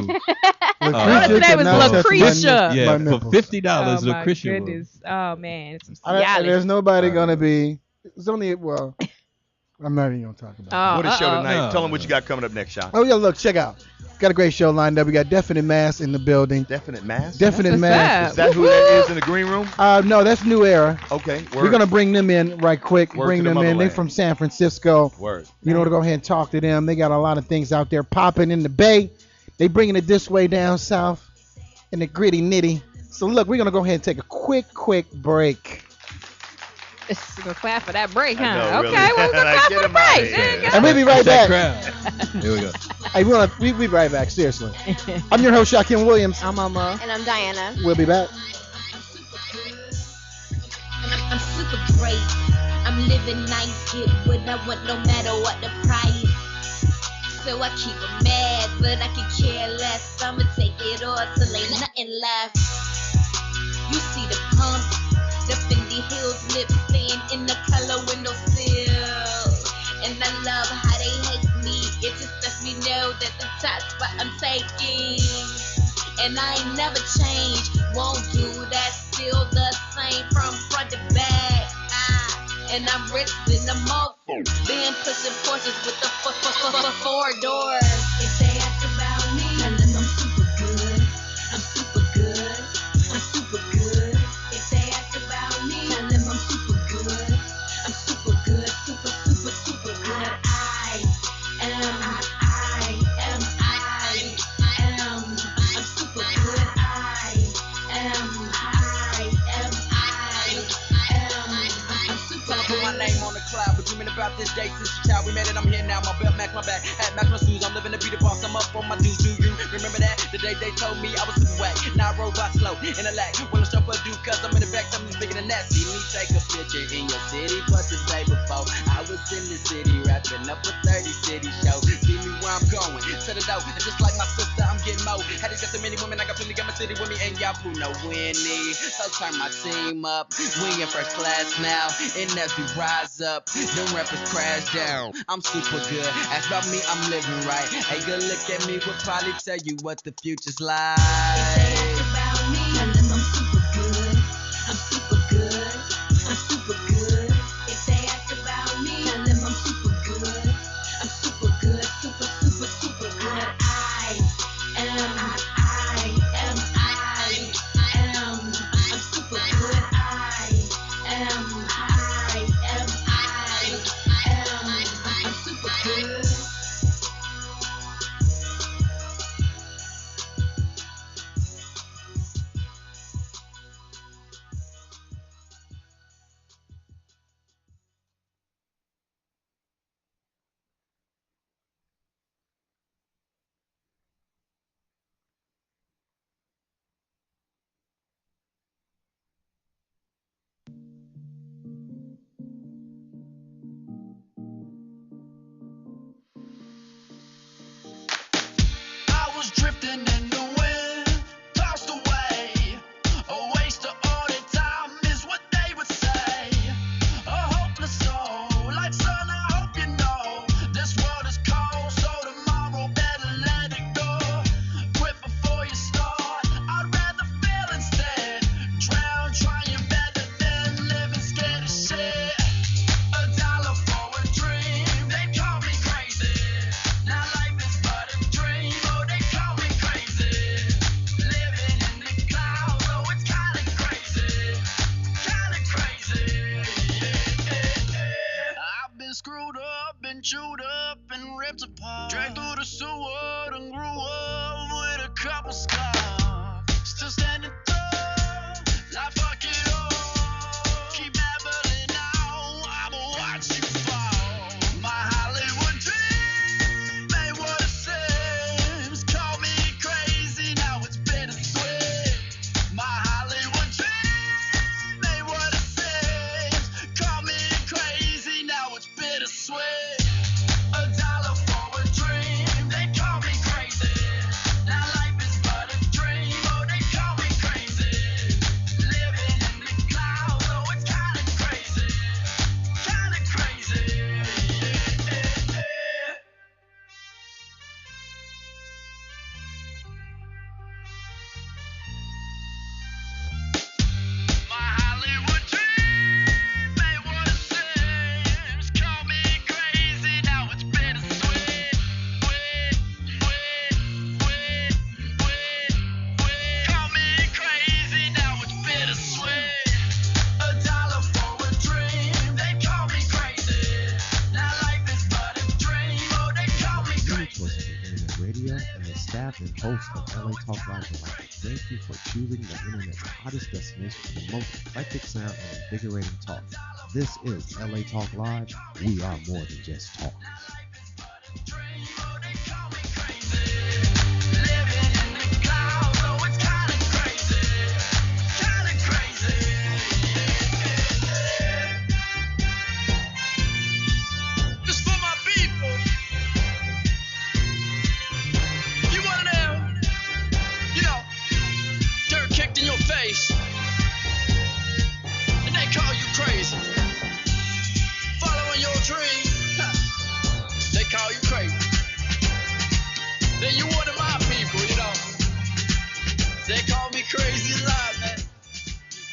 What if name was cannot touch my Lucretia? nip- Yeah, my for nipples. $50, Oh my Lucretia will. goodness. Oh man, it's some There's Cialis. nobody gonna be. It's only well. I'm not even gonna talk about it. Oh, What a show uh-oh. tonight. No. Tell them what you got coming up next, Sean. Oh yeah, look, check out. Got a great show lined up. We got Definite Mass in the building. Definite Mass. Definite What's Mass. Is that who that is in the green room? No, that's New Era. Okay. Word. We're gonna bring them in right quick. Word Bring to the them in. They motherland. from San Francisco. Word. You know to go ahead and talk to them. They got a lot of things out there popping in the Bay. They bringing it this way down south in the gritty nitty. So look, we're gonna go ahead and take a quick break. We're gonna clap for that break, huh? I know, really. Okay, well, we're gonna Like, clap get for the him outta break. here. There you go. And we'll be right That back. crowd. Here we go. Hey, we'll be right back. Seriously. I'm your host, Shaquem Williams. I'm Mama. And I'm Diana. We'll be back. I'm super great. I'm living nice, get what I want, no matter what the price. So I keep it mad, but I can care less. I'ma take it all till ain't nothing left. You see the pump, the Fendi Hills lip stand in the color windowsill. And I love how they hate me. It just lets me know that the top spot I'm taking. And I ain't never changed, won't do that, still the same from front to back. And I'm rich in the mo. Been pushing Porsches with the four doors. If they ask about me, tell them I'm super good. I'm super good. I'm super good. If they ask about me, tell them I'm super good. I'm super good. Super good. I am. I'm super good. I am. I'm super Put my good. name on the cloud, but dreaming about this day since a child. We made it, I'm here now. My belt match my back, hat match my shoes. I'm living to be the boss. I'm up on my dues. Do you remember that? The day they told me I was super whack. Now I robot slow in a lag. Well, I'm for a dude, cause I'm in the back. Something's bigger than that. See me take a picture in your city, but the day before I was in the city, wrapping up a 30 city show. See me where I'm going, set it out. And just like my sister, I'm getting more. Had to got so many women, I got plenty, got my city with me, and y'all who know Winnie. So turn my team up. We in first class now, and as we rise up, them rappers crash down. I'm super good. Ask about me, I'm living right. Hey, good look at me, will probably tell you what the future's like. About me, tell them I'm super good. I'm super good. I'm super good. If they ask about me, tell them I'm super good. I'm super good. Super good. I am. I'm super good. I am. I'm super good. was drifting in the wind, tossed away. A waste of all their time is what they would say. A hopeless soul, like son, I hope you know. This world is cold, so tomorrow better let it go. Quit before you start, I'd rather fail instead. Drown trying better than living scared of shit. $1 for a dream, they call me crazy. Now life is but a dream, oh they call me crazy. Living in the clouds, oh it's kinda crazy. Kinda crazy. I've been screwed up, been chewed up and ripped apart. Dragged through the sewer and grew up with a couple scars. Still standing tall, like fuck it all. Keep babbling on, I'ma watch you fall. My Hollywood dream ain't what it seems. Call me crazy, now it's bittersweet. My Hollywood dream ain't what it seems. Call me crazy, now it's bittersweet. $1 for a dream, they call me crazy. Now life is but a dream, oh they call me crazy. Living in the clouds, oh it's kinda crazy. Kinda crazy. My Hollywood dream ain't what it seems. Call me crazy, now it's bittersweet. Call me crazy, now it's bittersweet. $1 for a dream, they call me crazy. Now life is but a dream, oh they call me Unit crazy. Choices of Internet Radio and the staff and hosts of LA Talk Live would like to thank you for choosing the Internet's hottest destination for the most eclectic sound and invigorating talk. This is LA Talk Live. We are more than just talk. This for my people. You one of them, you know, dirt kicked in your face, and they call you crazy. Following your dream, they call you crazy. Then you one of my people, you know. They call me crazy live, man.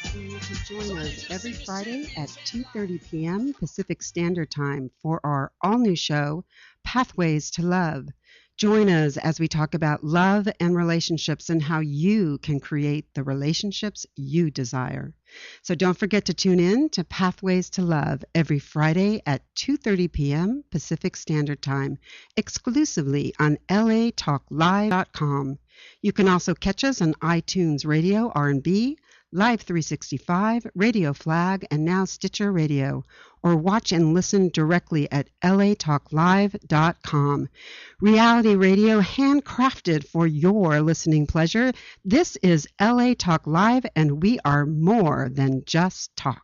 Inviting you to join us every Friday at 2:30 p.m. Pacific Standard Time for our all-new show, Pathways to Love. Join us as we talk about love and relationships and how you can create the relationships you desire. So don't forget to tune in to Pathways to Love every Friday at 2:30 p.m. Pacific Standard Time, exclusively on latalklive.com. You can also catch us on iTunes Radio R&B, Live 365, Radio Flag, and now Stitcher Radio, or watch and listen directly at latalklive.com. Reality radio handcrafted for your listening pleasure. This is LA Talk Live, and we are more than just talk.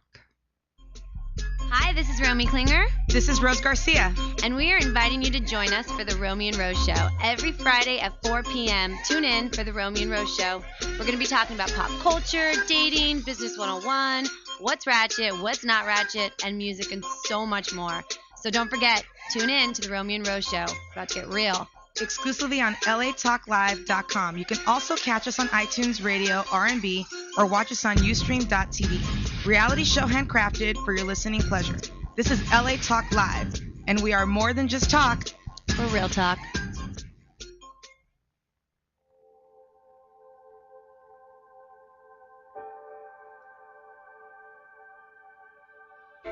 Hi, this is Romy Klinger. This is Rose Garcia. And we are inviting you to join us for the Romy and Rose Show every Friday at 4 p.m. Tune in for the Romy and Rose Show. We're going to be talking about pop culture, dating, business 101, what's ratchet, what's not ratchet, and music and so much more. So don't forget, tune in to the Romy and Rose Show. About to get real. Exclusively on latalklive.com. You can also catch us on iTunes Radio R&B or watch us on Ustream.tv. Reality show handcrafted for your listening pleasure. This is LA Talk Live, and we are more than just talk. We're real talk.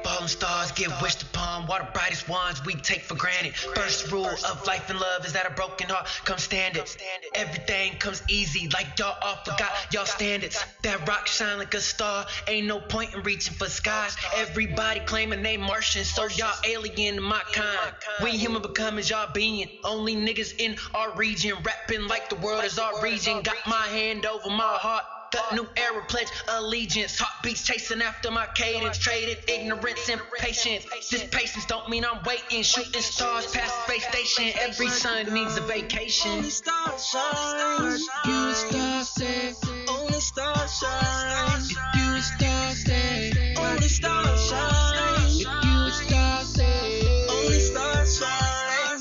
Fallen stars get wished upon, while the brightest ones we take for granted. First rule of life and love is that a broken heart comes standard. Everything comes easy, like y'all all forgot y'all standards. That rock shine like a star, ain't no point in reaching for skies. Everybody claiming they Martian, so y'all alien to my kind. We human become as y'all being, only niggas in our region, rapping like the world is our region. Got my hand over my heart, The new era pledge allegiance. Heartbeats chasing after my cadence. Traded ignorance and patience. This patience don't mean I'm waiting. Shooting stars past space station. Every sun needs a vacation. Only stars shine. You a star, say. Only stars shine. If you a star, say. Only stars shine. If you a star, say. Only stars shine.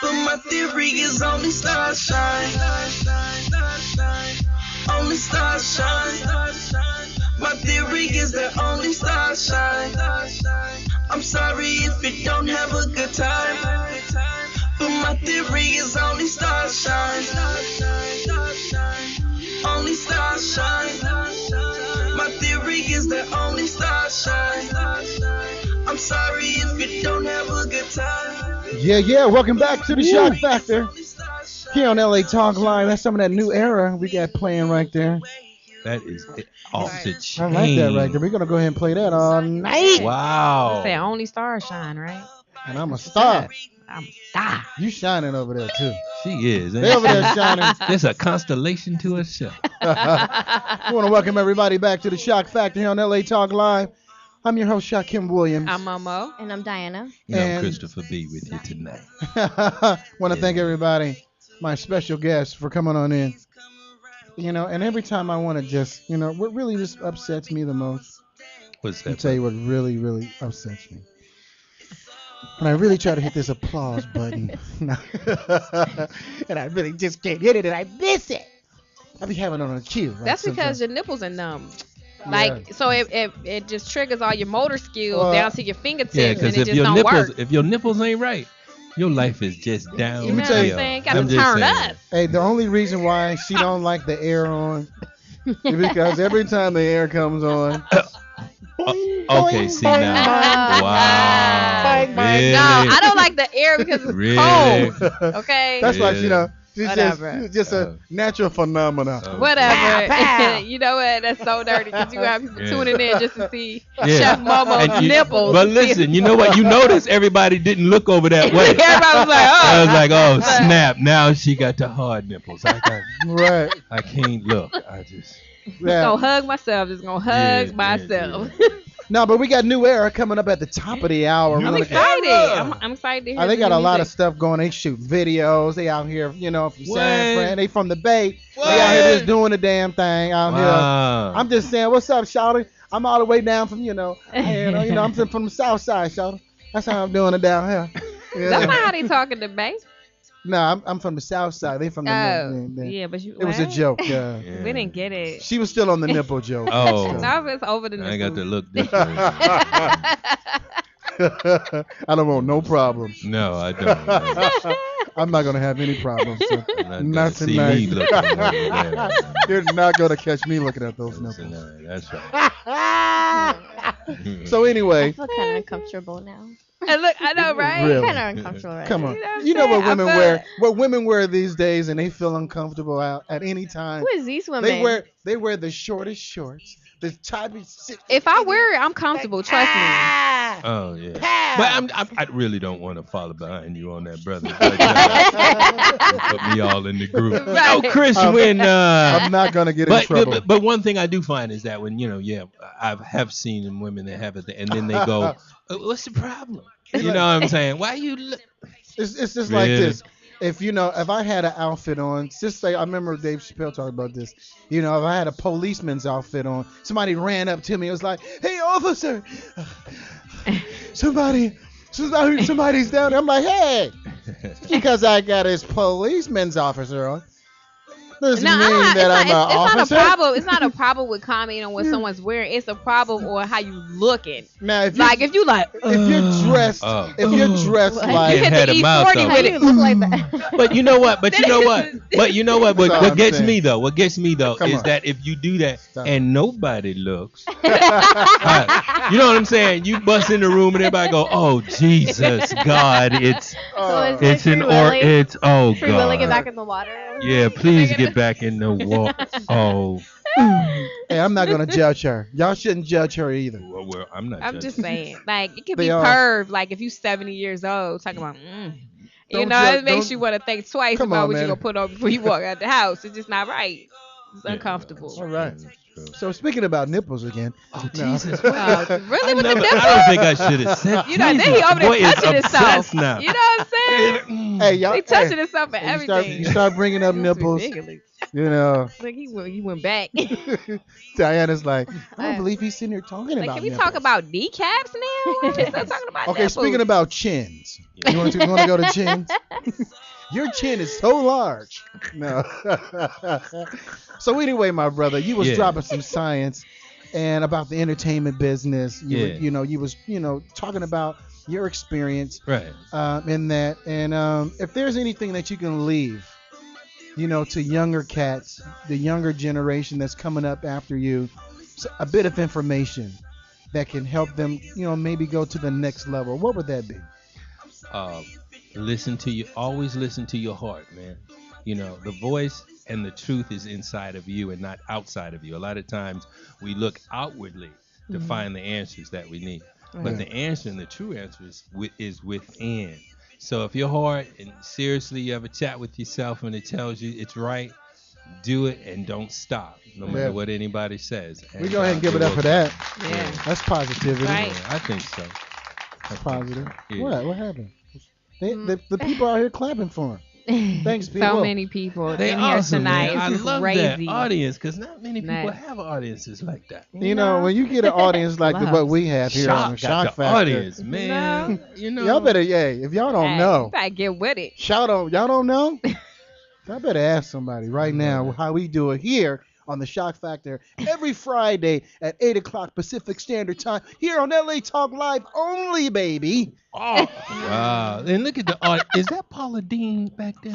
But my theory is only stars shine. Only stars shine. My theory is that only stars shine. I'm sorry if you don't have a good time, but my theory is only stars shine. Only stars shine. My theory is that only stars shine. I'm sorry if you don't have a good time. Yeah. Welcome back to the Shock Factor here on LA Talk Live. That's some of that new era we got playing right there. That is off the chain. I like that right there. We're gonna go ahead and play that all night. Wow. Say only stars shine, right? And I'm a star. I'm a star. You shining over there too. She is. They over there shining. There's a constellation to herself. I want to welcome everybody back to the Shock Factor here on LA Talk Live. I'm your host, Shaquem Williams. I'm Momo. And I'm Diana. I'm Christopher B. with you tonight. Want to thank everybody, my special guests, for coming on in. You know, and every time I want to just, you know, what really just upsets me the most. What's that? I'll tell you what really, really upsets me. And I really try to hit this applause button. And I really just can't hit it, and I miss it. I be having it on a cue. Right, That's because sometimes. your nipples are numb. Like, so it just triggers all your motor skills down to your fingertips, Yeah, and because it just don't work. if your nipples ain't right, your life is just down. You know what I'm saying? Gotta turn up. Hey, the only reason why she don't like the air on is because every time the air comes on. Okay, see now. Wow. Really? No, I don't like the air because it's Really? cold. Okay. That's like, you know, Whatever. it's just a natural phenomenon. Whatever. You know what? That's so dirty because you have people tuning in just to see Yeah. Chef Momo's And you- nipples. But listen, you know what? You notice everybody didn't look over that way. Everybody was like, oh. I was like, oh, snap. Now she got the hard nipples. Right. I can't look. I just. Just gonna hug myself. Just gonna hug myself. No, but we got new era coming up at the top of the hour. I'm excited. I'm excited to hear They got the a lot of music. stuff going. They shoot videos. They out here, you know, from San What? Fran. They from the Bay. What? They out here just doing the damn thing out Wow. here. I'm just saying, what's up, shawty? I'm all the way down from, I'm from the south side, shawty. That's how I'm doing it down here. Yeah. That's not how they talk in the Bay. No, I'm from the south side. They from the north. Yeah, but you. It was a what? joke. We didn't get it. She was still on the nipple joke. Oh. Now it's over the. I got to nipples. look different. I don't want no problems. No, I don't. I'm not gonna have any problems. So I'm not see tonight. me looking over there. You're not gonna catch me looking at those nipples. That's right. So I anyway, feel kind of uncomfortable now. And look, I know, right? Really? Kind of uncomfortable right Come now. on. You know what women I wear? What women wear these days, and they feel uncomfortable out at any time. Who is these women? They wear the shortest shorts, the tightest. If I wear it, I'm comfortable. Trust me. Oh yeah. But I really don't want to follow behind you on that, brother. Put me all in the group. Right. Oh, Chris, when I'm not gonna get in trouble. But one thing I do find is that when I have seen women that have it, and then they go, "What's the problem?" You know what I'm saying? Why you look? It's just like this. If I had an outfit on, just say I remember Dave Chappelle talking about this. If I had a policeman's outfit on, somebody ran up to me. It was like, "Hey, officer, somebody's down there." I'm like, "Hey," because I got his policeman's officer on. Doesn't mean that I'm an officer. It's not a problem. It's not a problem with commenting on what someone's wearing. It's a problem on how you looking. Now, if you're dressed, like you hit had the a mouth E40 on. with it. Look like that. But you know what? What gets me though? Come is on. that if you do that Stop. and nobody looks, you know what I'm saying? You bust in the room and everybody go, "Oh Jesus, God, it's So it's like an Free or Willy? it's oh Free Willy, get God, back in the water. yeah, please get back in the wall." Oh, Hey, I'm not gonna judge her. Y'all shouldn't judge her either. well, I'm not. I'm judging. just saying, like it could They be are. curved. Like if you 70 years old, talking about, Don't it makes don't- you want to think twice Come about on, what man. you're gonna put on before you walk out the house. It's just not right. It's uncomfortable. All right. So speaking about nipples again. Oh, no. Jesus. Really with the nipples? I don't think I should have said. You know, then he over there Boy is touching himself. obsessed now. You know what I'm saying? Hey, y'all. He touching himself and you everything. start bringing up nipples. Ridiculous. You know. Like he went back. Diana's like, I don't believe he's sitting here talking Like, about can we nipples. talk about kneecaps now? We're still talking about Okay, nipples. speaking about chins. You want to go to chins? Your chin is so large. No. So anyway, my brother, you was dropping some science and about the entertainment business. You was talking about your experience Right. in that. And if there's anything that you can leave, to younger cats, the younger generation that's coming up after you, a bit of information that can help them, maybe go to the next level, what would that be? Always listen to your heart, man. The voice and the truth is inside of you and not outside of you. A lot of times we look outwardly to find the answers that we need. But the answer and the true answer is within. So if your heart and seriously you have a chat with yourself and it tells you it's right, do it and don't stop, no matter what anybody says. We go ahead and give it up for that. Yeah. That's positivity. Right. Yeah, I think so. That's positive. Yeah. What happened? The people out here clapping for him. Thanks, people. So many people They're in here awesome, tonight. man. I It's love crazy. that audience because not many people Nice. have audiences like that. When you get an audience like what we have here on the Shock the Factor. audience, man. Y'all better, if y'all don't know. You gotta get with it. Y'all don't know? I better ask somebody right now how we do it here on the Shock Factor every Friday at 8 o'clock Pacific Standard Time here on LA Talk Live only, baby. Oh, wow. And look at the audience. Is that Paula Dean back there?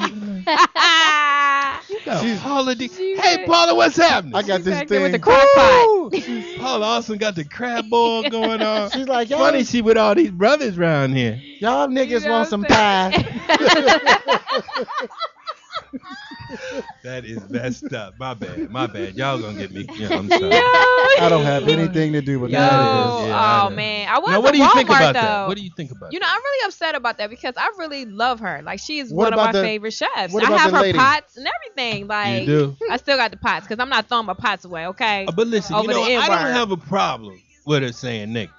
You got Paula Dean. Hey, Paula, what's happening? I got this Back there thing. with the crock pot. Paula also got the crab boil going on. She's like, y'all, Funny she with all these brothers around here. y'all niggas You know want what some I'm pie. That is messed up. My bad. Y'all gonna get me. Yeah, I'm sorry. I don't have anything to do with Yo, that. I oh know. man, I was Now, at what do you Walmart think about though. that? What do you think about You know, I'm really upset about that because I really love her. Like, she is What one of about my the- favorite chefs. what I about have the her lady? pots and everything. Like, You do? I still got the pots because I'm not throwing my pots away. Okay. But listen, Over you know, the I don't N-word. have a problem with her saying nigga.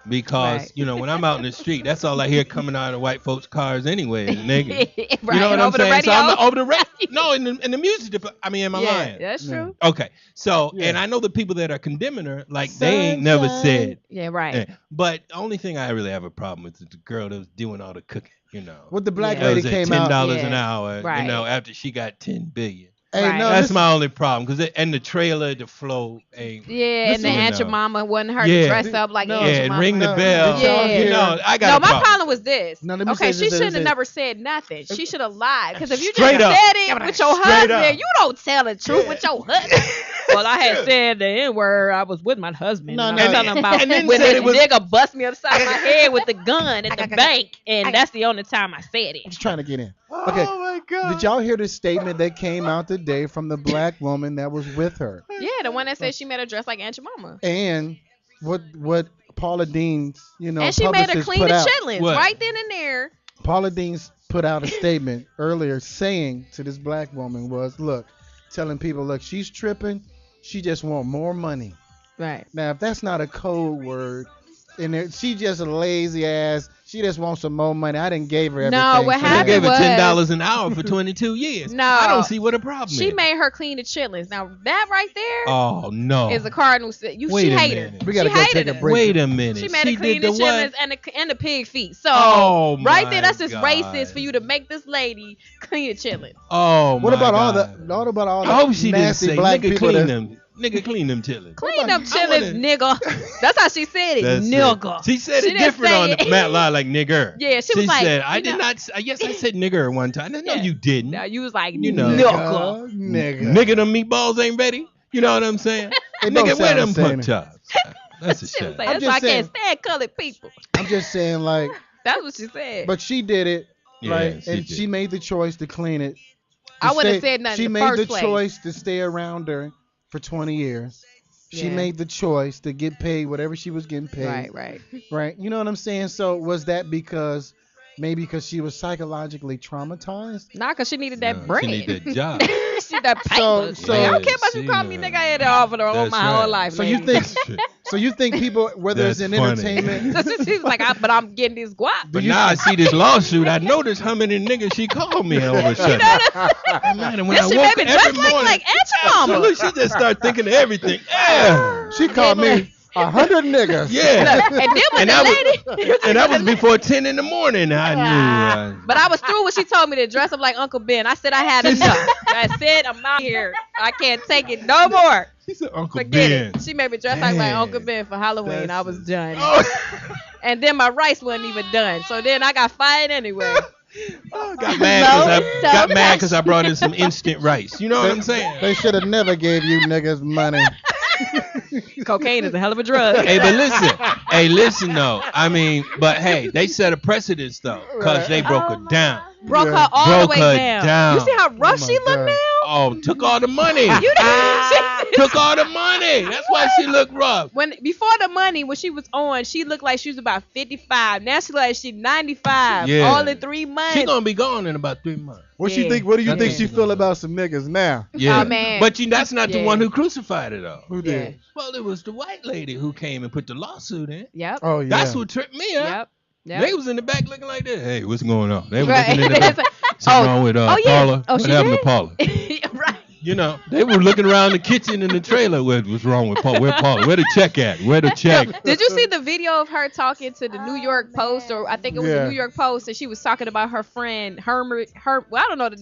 Because, Right. you know, when I'm out in the street, that's all I hear coming out of white folks' cars anyway, nigga. Right, You know what I'm over the saying? So radio. over the radio. No, in the music department. I mean, am I Yeah, lying? that's true. Okay. So, Yeah. and I know the people that are condemning her, like, they ain't never said. Yeah, right. eh. But the only thing I really have a problem with is the girl that was doing all the cooking, you know. What the black Yeah. That lady was at came $10 out. an Yeah. hour, Right. you know, after she got 10 billion. Hey, Right. no, That's listen, my only problem. And the trailer, the flow ain't. Yeah, and the you Aunt know. Mama wanted her Yeah. to dress up like No. Aunt Yeah, and Jemima. ring the No, bell. did y'all Yeah. You hear- know, I got No, a my problem. problem was this. No, let me Okay, say she this, shouldn't this. have never said nothing. She should have lied. Because if you just Straight up. said it with your Straight up. husband, you don't tell the truth with your husband. Well, I had said the N-word. I was with my husband. No, and no. I'm telling about And then when said this it was- nigga bust me upside my head with the gun at the bank, and that's the only time I said I'm it. just trying to get in. Okay. Oh my God. Did y'all hear the statement that came out today from the black woman that was with her? Yeah, the one that said she made her dress like Aunt Jemima. And what Paula Dean's, And she made her publicist clean put the out. chitlins What? right then and there. Paula Dean's put out a statement earlier saying to this black woman was, look, telling people, look, she's tripping. She just want more money. Right. Now, if that's not a code word, and she just a lazy ass, she just wants some more money. I didn't give her everything. No, what so I happened gave her was- $10 an hour for 22 years. No. I don't see what a problem She is. made her clean the chitlins. Now that right there is Oh no. a Cardinal. Wait She a hated her. minute. We gotta She go hated take a her. break. Wait a minute. She made her clean did the the chitlins what? and the pig feet. So Oh, right my there, that's just God. racist for you to make this lady clean the chitlins. Oh What my about all God. the all I hope the she didn't nasty say black nigga people clean that, them. Nigga clean them chitlins. Clean them I chitlins, nigga. That's how she said it, That's nigga. it. She said She it didn't different say on it. the Matt Lie like nigger. Yeah, she was like, said, I you did know- not. Yes, I said nigger one time. No, Yeah. you didn't. Now you was like, You know. nigga. Nigga, them meatballs ain't ready. You know what I'm saying? They don't Nigga, where sound them the same. pork chops? That's a She was shame. like, I'm that's just why I saying. can't stand colored people. I'm just saying, like, That's what she said. but she did it, Yeah, right? she And did. she made the choice to clean it. I wouldn't have stay- said nothing She in the made first the place. choice to stay around her for 20 years. She Yeah. made the choice to get paid whatever she was getting paid. Right. Right. You know what I'm saying? So was that because maybe because she was psychologically traumatized. Nah, cause she needed that No, bread. she need that job. She need that paper. So- Like, I don't care Yeah, about you she call me know. nigga. I had to offer her all That's my right. whole life. So you lady. think people, whether it's That's in funny. entertainment, She's like, but I'm getting this guap. But now I see this lawsuit. I noticed how many niggas she called me all of a sudden. Man, and when And I she woke made me every dress like morning, Aunt your mama. absolutely, she just started thinking of everything. Yeah. she called me 100 niggas. Yeah. And then when And the lady, And that was before 10 in the morning. I knew. but I was through when she told me to dress up like Uncle Ben. I said I had enough. I said I'm out here. I can't take it no more. She said Uncle Forget Ben. it. She made me dress like my Man. Uncle Ben for Halloween. I was done. Oh, And then my rice wasn't even done. So then I got fired anyway. got mad because I brought in some instant rice. You know what I'm saying? They should have never gave you niggas money. Cocaine is a hell of a drug. Hey, but listen though. I mean, but hey, they set a precedence though, cause they broke her down. Broke her all the Broke way her down. down. You see how rough she look now? Oh, took all the money. You Took all the money. That's why she looked rough. Before the money, when she was on, she looked like she was about 55. Now she like she's 95. Yeah. All in 3 months. She gonna be gone in about 3 months. What Yeah. she think? What do you That's think what she she feel gonna about some niggas now? Yeah. Oh, man. But that's not the Yeah. one who crucified her though. Who did? Well, it was the white lady who came and put the lawsuit in. Yep. Oh yeah. That's what tripped me up. Yep. They was in the back looking like that. Hey, what's going on? They were Right. looking in the back. Something wrong with yeah. Paula? Oh, what she happened did? to Paula? Right. You know, they were looking around the kitchen and the trailer. What's wrong with Paula? Where Paula? Where the check at? Where the check? Did you see the video of her talking to the New York Post, or I think it was Yeah. the New York Post, and she was talking about her friend Hermit. Well, I don't know the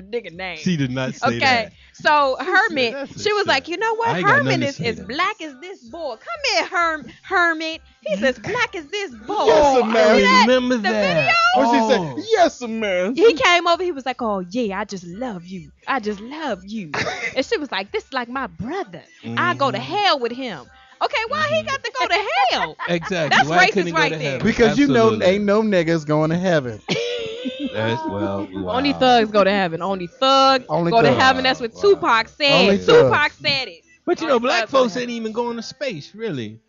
nigga name. She did not say Okay, that. so Hermit, that's a she was shame. like, you know what? I ain't got Hermit nothing to is say as to that. black as this boy. Come here, Hermit. He's as black as this boy. Yes, ma'am. See that? Remember the that? video? What she Oh. said? Yes, man. He came over. He was like, "Oh yeah, I just love you. I just love you." And she was like, "This is like my brother. I go to hell with him." Okay, why he got to go to hell? Exactly. That's Why racist couldn't he go right to there. heaven? Because you know Absolutely. ain't no niggas going to heaven. That's wow. Only thugs go to heaven. Only thug Only go to thug. heaven. That's what Wow. Tupac said. Only Tupac thug. said it. But you know, Only black thugs go to folks heaven. ain't even going to space, really.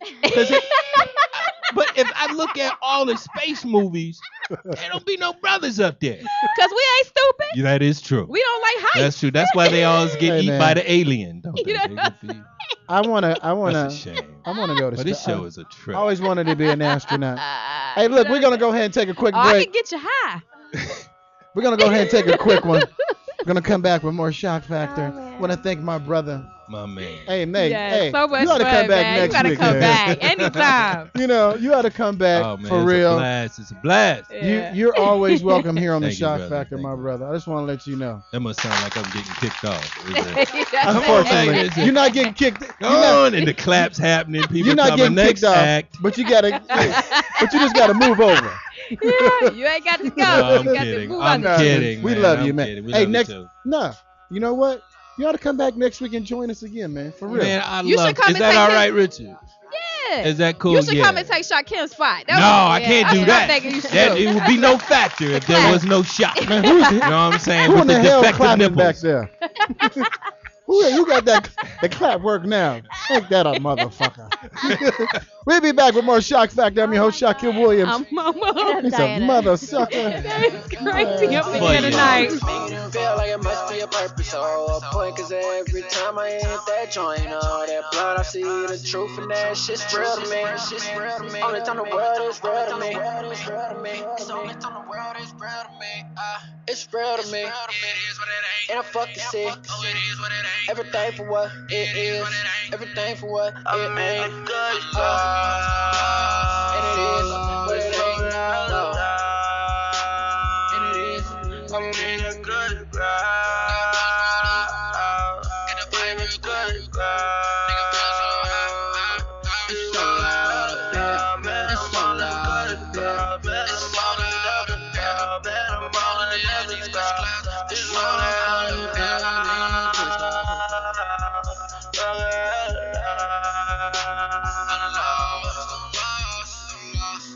But if I look at all the space movies, there don't be no brothers up there. Cause we ain't stupid. Yeah, that is true. We don't like heights. That's true. That's why they always get Hey, eaten man. by the alien, don't they? You know They what would be- I wanna That's a shame. I wanna go to But this space. show is a trip. I always wanted to be an astronaut. Hey, look, we're gonna go ahead and take a quick Oh, I break. can get you high. We're gonna go ahead and take a quick one. We're gonna come back with more Shock Factor. Want to thank my brother. My man. Hey, Nate. Yeah, hey, so much you ought to fun, come back man. next You gotta week. come man. back anytime. You know, you ought to come back Oh, man, for it's real. a blast. It's a blast. Yeah. You're always welcome here on the Thank you, Shock brother. Factor, Thank my you. brother. I just want to let you know. That must sound like I'm getting kicked off. Is it? Unfortunately, Hey, listen. you're not getting kicked. Go on, and the claps happening. People You're not coming getting next kicked off, act. but you gotta. But you just gotta move over. Yeah, you ain't got to go. No, I'm you got kidding. To move I'm on. kidding. We man. love I'm you, man. kidding. We Hey, love next, you too. nah, you know what? You ought to come back next week and join us again, man. For real. Man, I You should love. come Is and that take all his- right, Richard? Yeah. Is that cool? You should Yeah. come and take Shot Kim's spot. No, I can't do that's what I'm that. thinking you should That do. it would be no factor if there was no shot. Man, who's You know what I'm saying? who With in the the hell defective clapping back nipples. there? Who got that the clap work now? Take that up, motherfucker. We'll be back with more Shock Factor. I'm your host, Shaquille Williams. I'm Mama. He's a mother sucker. That's crazy up in Funny. here tonight. Feel like it must be a purpose or a point, cause every time I hit that joint, all that blood, I see the truth, and that shit's real to me. Only time the world is real to me. It's only time the world is real to me. It's real to me. And I'm fucking sick. Everything for what it is. Everything for what it ain't. And it is what it ain't. No. And it is. I'm in a good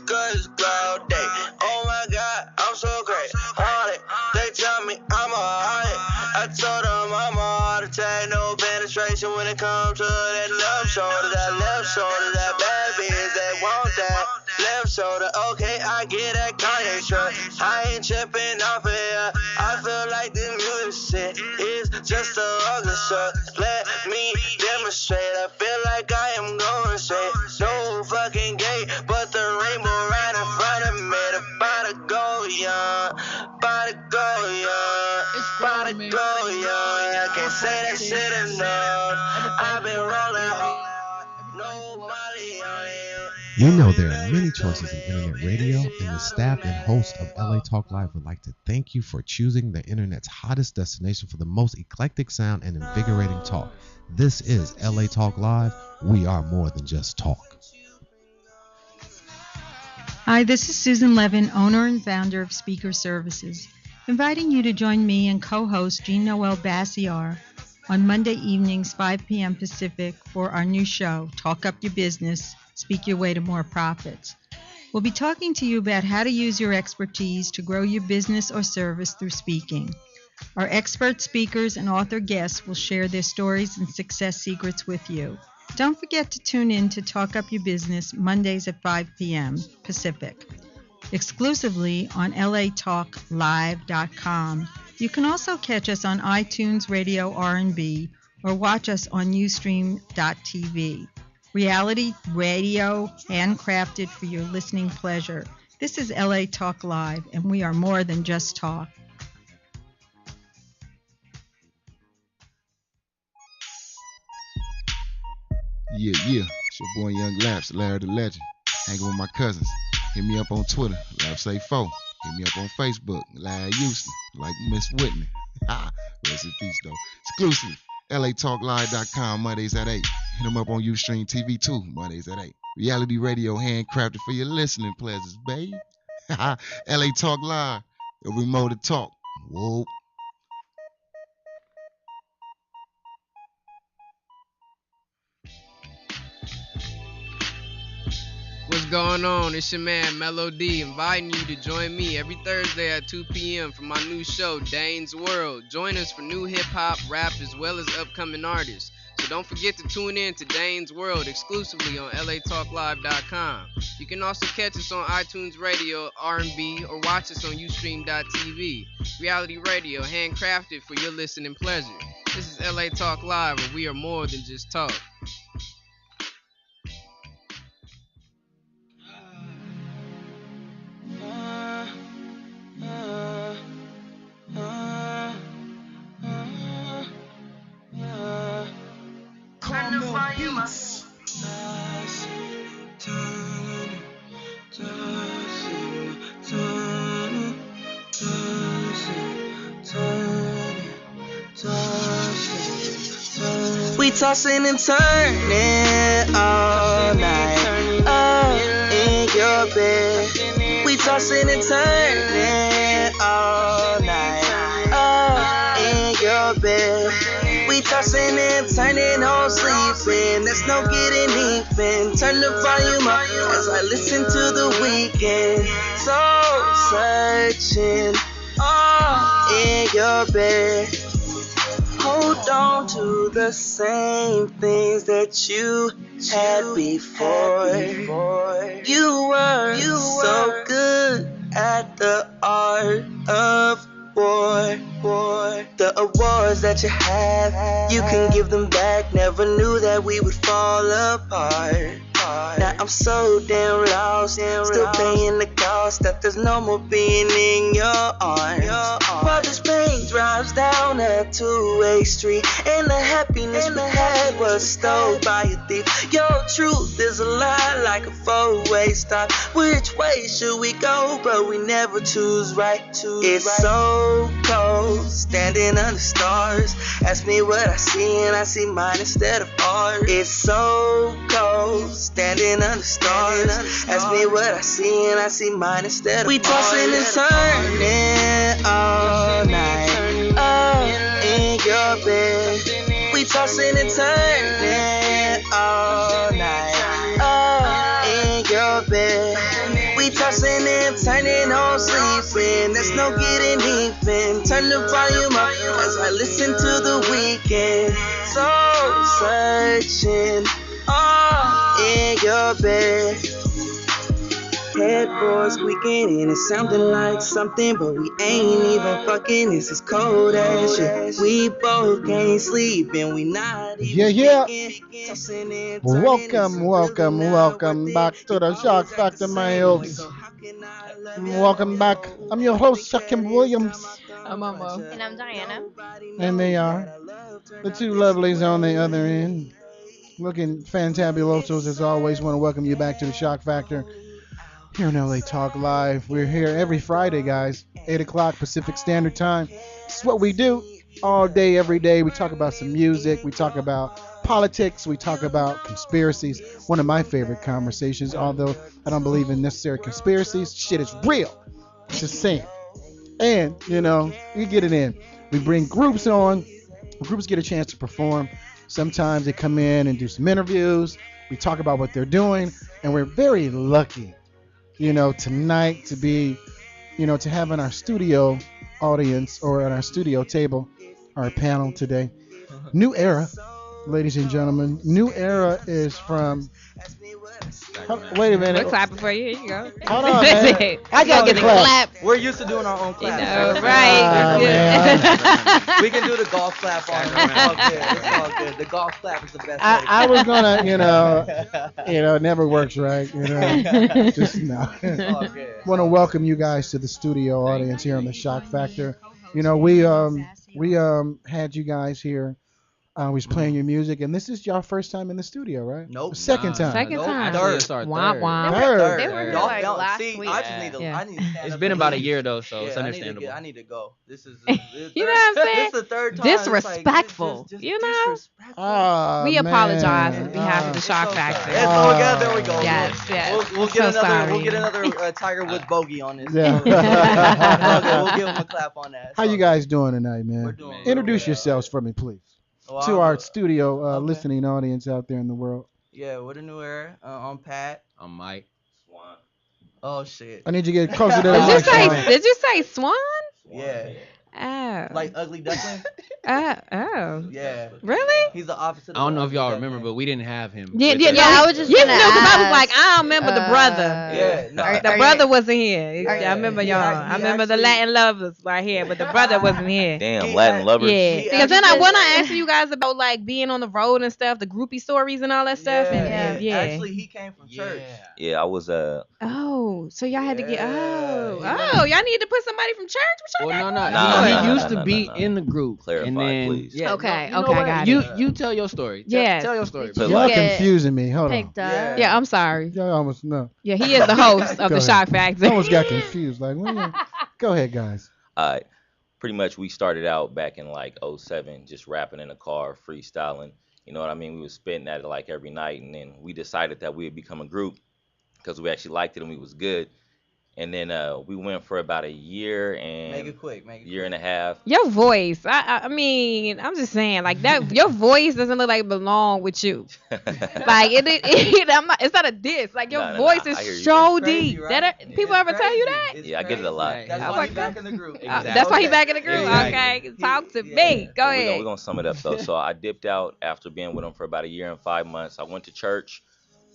Cause cloud day. Oh my god, I'm so great. Hardy, they tell me I'm a hardy. I told them I'm a heart attack, no penetration when it comes to that left shoulder, that bad bitch that want that left shoulder. Okay, I get that Kanye truck. I ain't tripping off of here. I feel like this music is just a orchestra. Let me demonstrate. I feel like I am going straight. No fucking gate, but the rainbow right in front of me. The about to go young, about to go young, about to go young. I can't say that shit enough. I've been rolling hard, no Molly on it. We know there are many choices in internet radio, and the staff and host of LA Talk Live would like to thank you for choosing the internet's hottest destination for the most eclectic sound and invigorating talk. This is LA Talk Live. We are more than just talk. Hi, this is Susan Levin, owner and founder of Speaker Services, inviting you to join me and co-host Jean Noel Bassiar on Monday evenings, 5 p.m. Pacific, for our new show, Talk Up Your Business, Speak Your Way to More Profits. We'll be talking to you about how to use your expertise to grow your business or service through speaking. Our expert speakers and author guests will share their stories and success secrets with you. Don't forget to tune in to Talk Up Your Business Mondays at 5 p.m. Pacific, exclusively on latalklive.com. You can also catch us on iTunes Radio R&B or watch us on Ustream.tv. Reality radio, handcrafted for your listening pleasure. This is LA Talk Live, and we are more than just talk. Yeah, it's your boy Young Laps, Larry the Legend. Hanging with my cousins. Hit me up on Twitter, LapsA4. Hit me up on Facebook, Larry Houston, like Miss Whitney. Rest in peace, though. Exclusive, latalklive.com, Mondays at 8. Hit them up on Ustream TV too, Mondays at 8. Reality radio, handcrafted for your listening pleasures, babe. LA Talk Live, every mode to talk. Whoa. What's going on? It's your man Mello D, inviting you to join me every Thursday at 2 p.m. for my new show, Dane's World. Join us for new hip-hop, rap, as well as upcoming artists. So don't forget to tune in to Dane's World exclusively on latalklive.com. You can also catch us on iTunes Radio, R&B, or watch us on Ustream.tv. Reality radio, handcrafted for your listening pleasure. This is LA Talk Live, where we are more than just talk. We tossing and turning all night up in your bed. We tossing and turning all night up in your bed. We tossing and turning, no sleeping. There's no getting even. Turn the volume up as I listen to The Weeknd. So searching all in your bed. Hold on to the same things that you had before. You were so good at the art of war. The awards that you have, you can give them back. Never knew that we would fall apart. Now I'm so damn lost, still paying the cost that there's no more being in your arms. While this pain drives down a two-way street, and the happiness we had was stole by a thief. Your truth is a lie like a four-way stop. Which way should we go? But we never choose right. It's so cold, standing under stars. Ask me what I see, and I see mine instead of ours. It's so cold, standing under stars. Ask me what I see, and I see mine instead of ours. We tossing and turning all night up in your bed. We tossing and turning all night up in your bed. We tossing and turning, no sleeping. There's no getting even. Turn the volume up as I listen to The Weeknd. So searching all in your bed. Headboard squeaking and it's sounding like something, but we ain't even fucking. This is cold ass shit. We both can't sleep and we not even Yeah. speaking. Welcome back to the Shock Factor, my folks. Welcome back. I'm your host, Chuckin Williams. I'm Momo. And I'm Diana. And they are the two lovelies on the other end. Looking fantabulosos as always. Want to welcome you back to the Shock Factor here in LA Talk Live. We're here every Friday, guys, 8 o'clock Pacific Standard Time. This is what we do all day, every day. We talk about some music. We talk about politics. We talk about conspiracies. One of my favorite conversations, although I don't believe in necessary conspiracies. Shit is real. Just saying. And, you know, we get it in. We bring groups on. Groups get a chance to perform. Sometimes they come in and do some interviews. We talk about what they're doing. And we're very lucky, you know, tonight to be, you know, to have in our studio audience or at our studio table, our panel today, New Era, ladies and gentlemen. New Era is from... Wait a minute. We're clapping for you. Here you go. Hold on, man. I gotta get the clap. We're used to doing our own clap. You know, right. We can do the golf clap on it. It's all good. It's all good. The golf clap is the best. I was gonna, you know, it never works right. You know, just no. Want to welcome you guys to the studio audience here on the Shock Factor. You know, we had you guys here. We was playing your music, and this is your first time in the studio, right? Nope. Second time. Second time. Third. Third. They were here Y'all like felt- last see, week. I just need to. Yeah. I need to stand It's up been and about a leave. year though, so it's Yeah, understandable. I need to go. This is. You know what I'm saying? This is the third time. It's like, Disrespectful. just You know? Oh, We apologize on behalf of the It's Shock so Factor. sorry. It's all good. There we go. Yes, yes. We'll I'm get so another. sorry. We'll get another Tiger Woods bogey on this. Yeah. We'll give him a clap on that. How you guys doing tonight, man? We're doing Introduce yourselves for me, please, Well, to I'm- our studio listening audience out there in the world. Yeah, we're the New Era. I'm Pat. I'm Mike. Oh shit. I need you to get closer to the Did you mic. say? Swan. Did you say Swan? Yeah. Oh. Like Ugly Duckling. Oh. Yeah. Really? He's the opposite. I don't know if y'all remember, but we didn't have him. Yeah, with yeah, us. no, I was just you gonna know, because I was ask, like, I don't remember the brother. Yeah. No. The brother wasn't here. Are- I remember he y'all. act- I he remember the actually- Latin lovers right here, but the brother wasn't here. Damn, Latin lovers. Yeah, He because then actually- when I asked you guys about like being on the road and stuff, the groupie stories and all that stuff, and yeah. Actually, he came from church. Yeah, I was Oh, so y'all had to get Yeah. y'all need to put somebody from church. What y'all Well, got? he used to be in the group. Clarify, and then, please. Yeah, Okay, you know okay, what? got You tell your story. Yes. Tell your story. So, Y'all like, confusing me. Hold on. Picked up. Yeah, I'm sorry. Y'all almost know. Yeah, he is the host of Go the ahead. Shock Factor. I almost got confused. Like, go ahead, guys. pretty much we started out back in like '07, just rapping in the car, freestyling. You know what I mean? We was spitting at it like every night, and then we decided that we would become a group because we actually liked it and we was good. And then we went for about a year and Make it quick, year and a half. Your voice, I mean, I'm just saying, like that. Your voice doesn't look like it belong with you. Like it's not a diss. Like your No, voice I hear is you. so It's crazy, deep. right? People ever tell you that? Yeah, I get it a lot. That's I was why like, he's back in the group. That's why he back in the group. Exactly. Okay, talk to me. Go ahead. We're gonna sum it up though. So I dipped out after being with him for about a year and 5 months. I went to church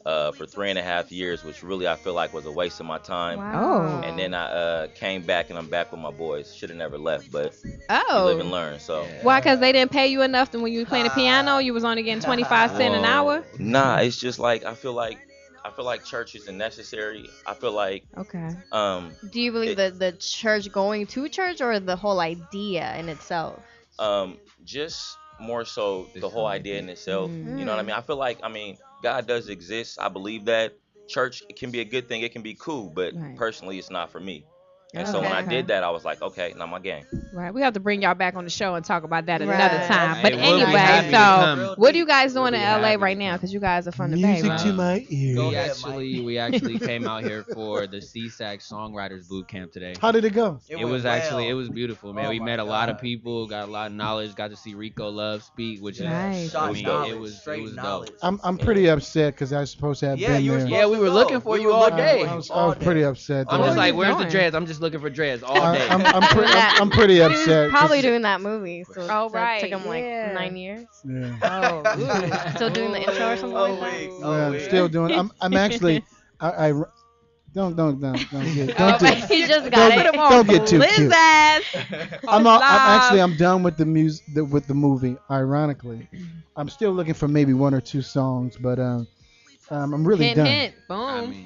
for 3.5 years, which really I feel like was a waste of my time. Wow. And then I came back and I'm back with my boys. Should have never left, but you Oh. live and learn. So Why? Because they didn't pay you enough. And when you were playing the piano, you was only getting 25 cents an hour. Nah, it's just like I feel like church isn't necessary. I feel like Okay. Do you believe the church going to church or the whole idea in itself? Just more so the whole idea in itself. You know what I mean? I feel like God does exist. I believe that church can be a good thing. It can be cool, but Right. personally, it's not for me. And Oh, so when I okay. did that, I was like, okay, not my game. Right. We have to bring y'all back on the show and talk about that Right. another time. Hey, But we'll be happy anyway, to so come. what are you guys doing in be LA happy right to now? Because you guys are from the Music Bay, right? to my ears. We actually came out here for the CSAC Songwriters Boot Camp today. How did it go? It was actually, it was beautiful, man. Oh We my met a lot of God. people, got a lot of knowledge, got to see Rico Love speak, which Nice. is, I mean, Knowledge, it was straight dope. knowledge. I'm pretty upset because I was supposed to have Yeah, been you were there. supposed Yeah, we were looking for you all day. I was pretty upset. I'm though. just like, you where's the doing? dreads? I'm just looking for dreads all day. I'm pretty upset. Probably doing that movie. So Oh, that right, took him like yeah. 9 years. Yeah. Still doing the intro or something like that. Yeah, I'm still doing. I'm actually. I Don't get. Oh, Don't, he just got it. don't get too Liz cute. ass. I'm done with the music with the movie. Ironically, I'm still looking for maybe one or two songs, but I'm really Hint, done. hint. Boom.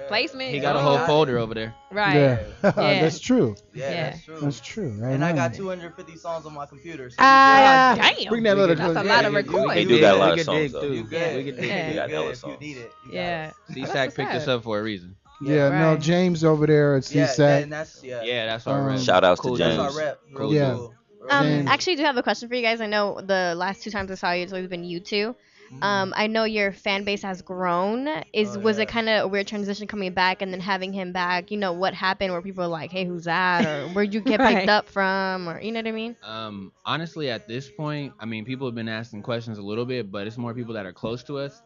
Placement. He got a whole folder over there. Right. Yeah, Yeah. that's true. Yeah, that's true. That's true. Right And I on. got 250 songs on my computer. So Damn. Bring that little. That's a lot of recording. We do got a lot We of can dig songs, though. through. You good. We can dig Yeah. We got Good hella if you songs. need it. You got Yeah. it. CSAC picked us up for a reason. Yeah, no, Right. James over there at Yeah, CSAC. and that's Yeah, that's our rep. Shout outs to Cool James. That's our rep. Real Yeah. cool. James. Actually, I do have a question for you guys. I know the last 2 times I saw you, it's always been you two. I know your fan base has grown. Was it kind of a weird transition coming back and then having him back? You know, what happened where people are like, hey, who's that? Or where'd you get Right. picked up from? Or, you know what I mean? Honestly, at this point, I mean, people have been asking questions a little bit, but it's more people that are close to us.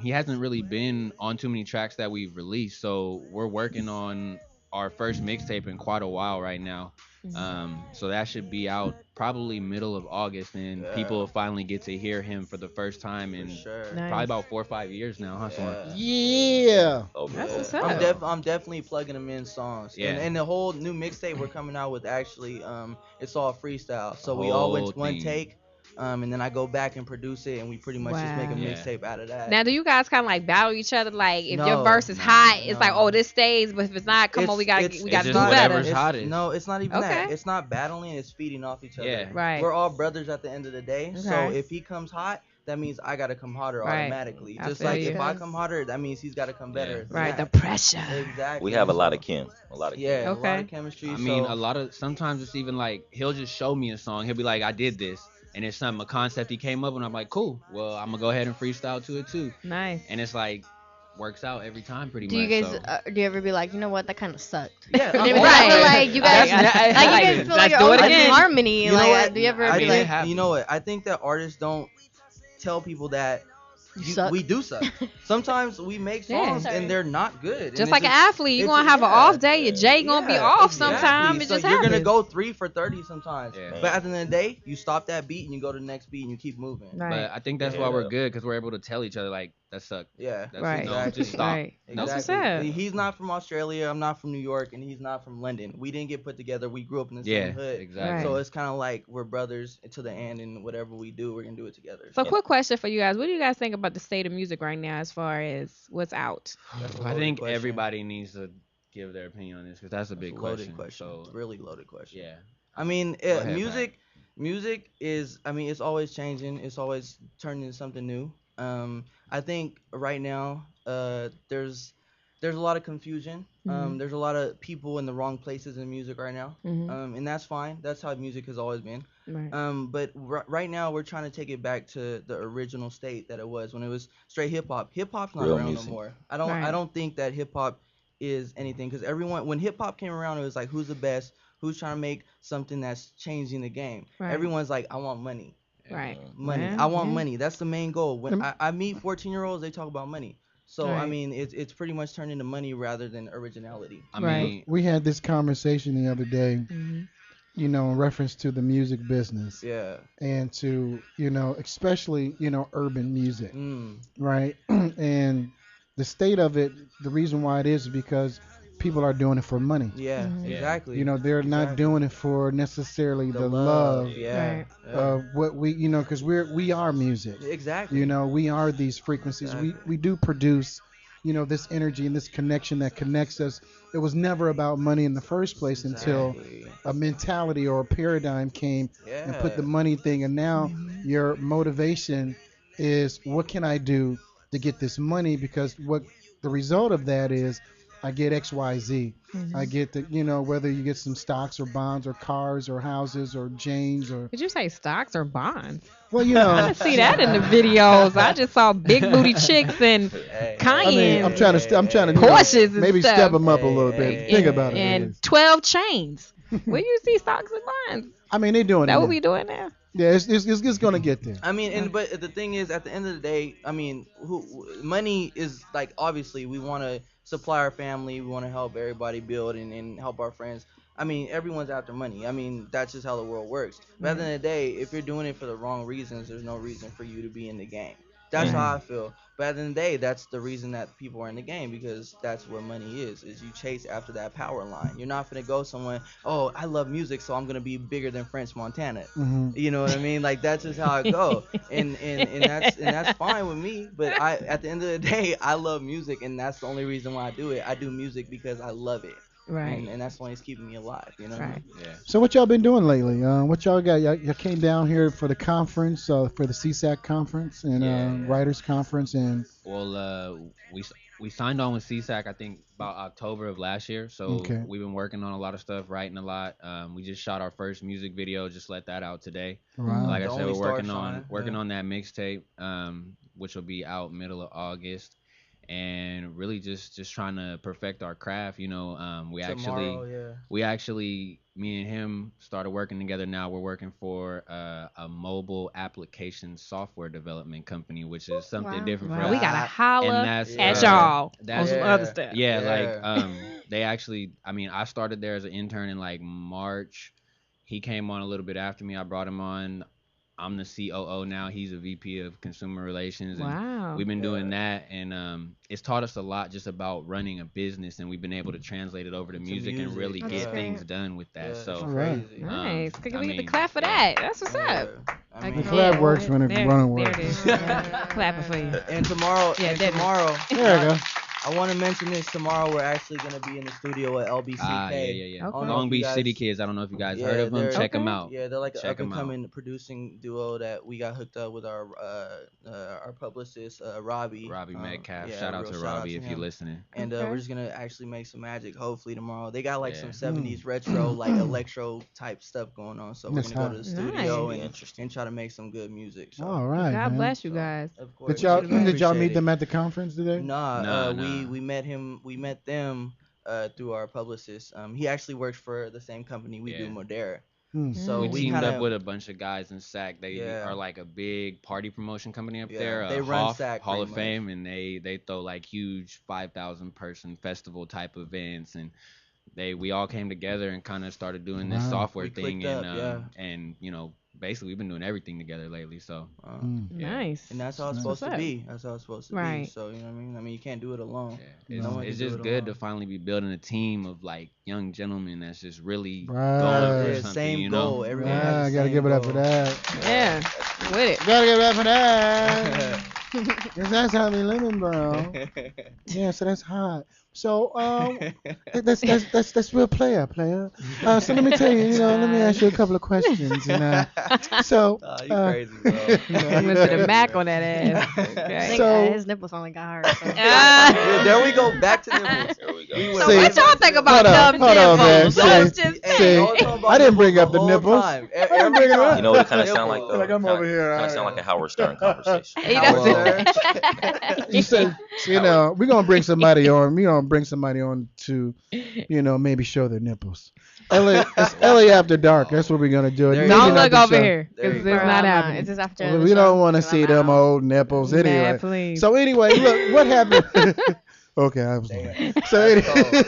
He hasn't really been on too many tracks that we've released, so we're working on our first mixtape in quite a while right now. So that should be out probably middle of August, and people will finally get to hear him for the first time in probably about 4 or 5 years now, huh? Swan? Yeah. That's what's up. I'm definitely plugging them in songs. Yeah. And the whole new mixtape we're coming out with actually, it's all freestyle. So we all went Whole one thing. take, and then I go back and produce it, and we pretty much just make a Wow. Yeah. mixtape out of that. Now, do you guys kind of like battle each other? Like, if your No, verse is hot, it's like, oh, this stays, but if it's not, come on, we got to it's do just better. whatever's It's- hottest. No, it's not even Okay. that. It's not battling. It's feeding off each other. Yeah. Right. We're all brothers at the end of the day. So Okay. if he comes hot, that means I gotta come hotter Right. automatically. I Just feel like you. if I come hotter, that means he's gotta come better. than Right, the that. pressure. Exactly. We have a lot of Kim. A lot of Kim. Yeah, a lot Okay. of chemistry. I mean, so a lot of sometimes it's even like he'll just show me a song. He'll be like, I did this. And it's something, a concept he came up with, and I'm like, cool. Well, I'm going to go ahead and freestyle to it too. Nice. And it's like, works out every time pretty Do much. you guys, so. do you ever be like, you know what, that kind of sucked? Yeah, Maybe right. I feel like you guys, That's- like you guys feel like let's you're do it always in again. harmony. You know Like, what? do you ever I be think, like, you know what? I think that artists don't tell people that suck? we do suck. Sometimes we make Yeah. songs and they're not good. And Just it's like an athlete, you're it's going to have an yeah. off day. Your J going to be Yeah, off exactly. sometime. It So just you're happens. gonna go 3 for 30 sometimes. Yeah. But at the end of the day, you stop that beat and you go to the next beat and you keep moving. Right. But I think that's why we're good, because we're able to tell each other, like, that sucked. Yeah. That's, Right. you know, just stop. Right. No. That's what's Exactly. up. He's not from Australia. I'm not from New York, and he's not from London. We didn't get put together. We grew up in the Yeah, same hood. exactly. Right. So it's kind of like we're brothers to the end, and whatever we do, we're gonna do it together. So, quick question for you guys. What do you guys think about the state of music right now as far as what's out? That's a I loaded think question. everybody needs to give their opinion on this, because that's a big That's a loaded question. So, really loaded question. yeah. I mean, ahead, music is. I mean, it's always changing. It's always turning into something new. I think right now, there's a lot of confusion. Mhm. There's a lot of people in the wrong places in music right now. Mhm. And that's fine. That's how music has always been. Right. But right now we're trying to take it back to the original state that it was when it was straight hip hop. Hip hop's not Real around music. no more. I don't think that hip hop is anything, because everyone, when hip hop came around, it was like, who's the best? Who's trying to make something that's changing the game? Right. Everyone's like, I want money. Right. Money. Yeah, I want yeah. money. That's the main goal. When I meet 14-year-olds, they talk about money. So I Right. mean, it's pretty much turned into money rather than originality. I Right. mean, We had this conversation the other day, Mhm. you know, in reference to the music business Yeah. and to, you know, especially, you know, urban music, Mm. right? And the state of it, the reason why it is because people are doing it for money. Yeah. Mhm. Yeah. Exactly. You know, they're not Exactly. doing it for necessarily the love Yeah. Right. Yeah. of what we, you know, because we are music. Exactly. You know, we are these frequencies. We do produce, you know, this energy and this connection that connects us. It was never about money in the first place until Exactly. a mentality or a paradigm came and put the Yeah. money thing. And now your motivation is, what can I do to get this money? Because what the result of that is, I get X, Y, Z. I get the, you know, whether you get some stocks or bonds or cars or houses or James or, Did you say stocks or bonds? well, you know. I didn't see that in the videos. I just saw big booty chicks and Hey. Cayenne. I mean, I'm trying to, you know, Porsches and maybe stuff. step them up a little bit. Hey, Think hey, about it. and 12 chains. Where you see stocks and bonds? I mean, they're doing That it. what now. we doing now? Yeah, it's gonna get there. I mean, but the thing is, at the end of the day, I mean, money is like, obviously we want to supply our family, we want to help everybody build and help our friends. I mean, everyone's after money. I mean, that's just how the world works. But at the end of the day, if you're doing it for the wrong reasons, there's no reason for you to be in the game. That's Mhm. how I feel. But at the end of the day, that's the reason that people are in the game, because that's what money is you chase after that power line. You're not gonna go somewhere, oh, I love music, so I'm gonna be bigger than French Montana. Mhm. You know what I mean? Like that's just how it go. And that's fine with me. But at the end of the day, I love music, and that's the only reason why I do it. I do music because I love it. Right. And that's why it's keeping me alive, you know? Right. Yeah. So what y'all been doing lately? What y'all got? Y'all came down here for the conference, for the CSAC conference and writers conference, and Well, we signed on with CSAC I think about October of last year. So Okay. we've been working on a lot of stuff, writing a lot. We just shot our first music video, just let that out today. Wow. Like The I said, Only we're Star working Shine, working yeah. on that mixtape, which will be out middle of August. And really just trying to perfect our craft, we Tomorrow, we actually me and him started working together. Now we're working for a mobile application software development company, which is something different for Wow, us. we gotta holla And that's, at y'all on that's some other stuff. they actually, I started there as an intern in like March. He came on a little bit after me. I brought him on. I'm the COO now. He's a VP of Consumer Relations. And Wow. we've been doing that, and it's taught us a lot just about running a business, and we've been able to translate it over to music and really That's get great. things done with that. So All right. Nice. We get the clap for that. That's what's up. the clap works when it's running There work. it is. Yeah. Clapping for you. And tomorrow, Yeah, there it is. There you go. I want to mention this. Tomorrow we're actually gonna be in the studio at LBCK. Yeah. I don't know Long if you Beach guys- City Kids. I don't know if you guys Yeah, heard of them. they're- Check them out. Yeah, they're like an Check up and 'em out. coming producing duo that we got hooked up with our publicist Robbie. Metcalf. Yeah, Shout out real to shout out Robbie to if you're him. listening. And Okay. we're just gonna actually make some magic. Hopefully tomorrow. They got like Yeah. some 70s retro, like electro type stuff going on. So we're That's gonna go to the hot. studio Nice. and try to make some good music. So. All right. God man. bless you guys. Of course. Did y'all Appreciate meet it. them at the conference today? Nah, we met them through our publicist. He actually works for the same company we do, Modera. Hmm. So we teamed kinda, up with a bunch of guys in SAC. They Yeah. are like a big party promotion company up Yeah, there. they run Hoff, SAC Hall of pretty Fame, and they throw like huge 5,000 person festival type events, and we all came together and kind of started doing this Wow. software We thing, clicked and up, and basically we've been doing everything together lately. So Nice. And that's how it's That's supposed what's to up. be. That's how it's supposed to be. Right. So you know what I mean? I mean, you can't do it alone. It's, No one it's can do just it good alone. to finally be building a team of like young gentlemen that's just really Right. going for Yeah, something. same you know? goal. Everyone Yeah, has I the gotta same give it up goal. for that. Yeah. With it. Gotta give it up for that. 'Cause that's how we living, bro. Yeah, so that's hot. So that's real player. So let me tell you, let me ask you a couple of questions. And so Oh, you crazy, bro. You went to the Mac on that ass. Okay. So- His nipples only got hard. So. Yeah, there we go. Back to nipples. There we go. So what y'all think about dumb hold on, man. nipples? I was just See, saying. I didn't bring up the nipples. Time. I didn't bring it up. You know what it kind of sound like though? Like I'm over here. Kind of sound like a Howard Stern conversation. You know? You said, we're gonna bring somebody on. We're gonna bring somebody on to, maybe show their nipples. It's LA After Dark. That's what we're gonna do. There you Don't go. look After over show. here because it's There you not go. happening. It's just after. Well, the we show, don't want to 'cause see I'm them out. old nipples Man, anyway. please. So anyway, look what happened. Okay, I was lying. So That's anyway, cold.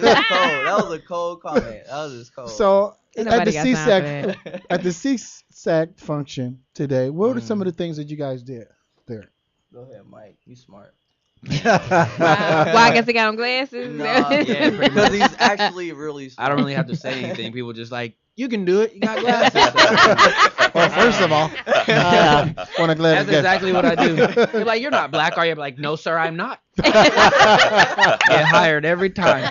That's cold. That was a cold comment. That was just cold. so Ain't at the nobody got time for CSAC at the CSAC function today, what were some of the things that you guys did there? Go ahead, Mike. You smart. Why I guess he got on glasses? Nah, Yeah, pretty much. because he's actually really smart. I don't really have to say anything. People just like, you can do it. You got glasses. Well, first of all, want to glad That's exactly what I do. You're like, you're not black, are you? I'm like, no, sir, I'm not. Get hired every time.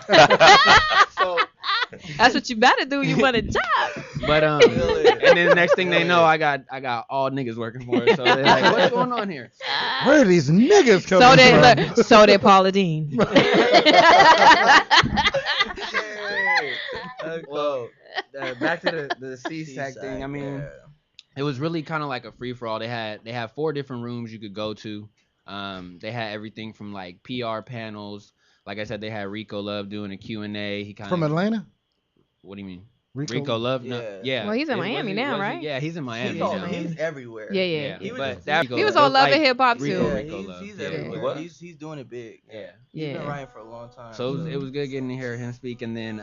So, That's what you better do. You want a job. But Really? and then the next thing they know, I got all niggas working for us. So they're like, what's going on here? Where are these niggas coming So they from? so they Paula Dean. Well, back to the CSAC thing. I mean, yeah. it was really kind of like a free for all. They had 4 different rooms you could go to. They had everything from like PR panels. Like I said, they had Rico Love doing a Q&A. He kind From Atlanta? What do you mean? Rico Love? Yeah. No, yeah. Well, he's in Was Miami he- now, was he- right? Yeah, he's in Miami He's, now. he's everywhere. Yeah, yeah. He was but just- that He was on Love like and Hip Hop Rico- too. Yeah, Rico he's, Love. he's Yeah. everywhere. What? He's doing it big. Yeah. He's been Yeah. writing for a long time. So it was good getting to hear him speak, and then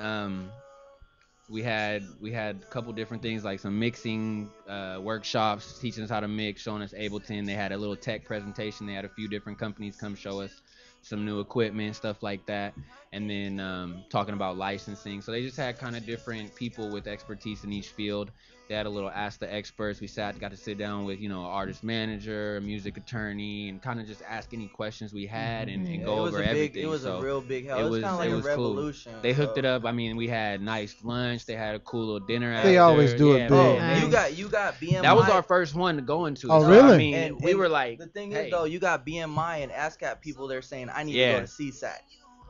We had a couple different things like some mixing workshops, teaching us how to mix, showing us Ableton. They had a little tech presentation. They had a few different companies come show us some new equipment, stuff like that. And then talking about licensing. So they just had kind of different people with expertise in each field. They had a little Ask the Experts. We got to sit down with, an artist manager, a music attorney, and kind of just ask any questions we had and go over everything. It was a real big help. It was kind of like a revolution. Cool. They hooked it up. I mean, we had nice lunch. They had a cool little dinner. They always do it big. You got BMI. That was our first one to go into. Oh, really? I mean, we were like, the thing is though, you got BMI and ASCAP people. They're saying I need to go to CSAC.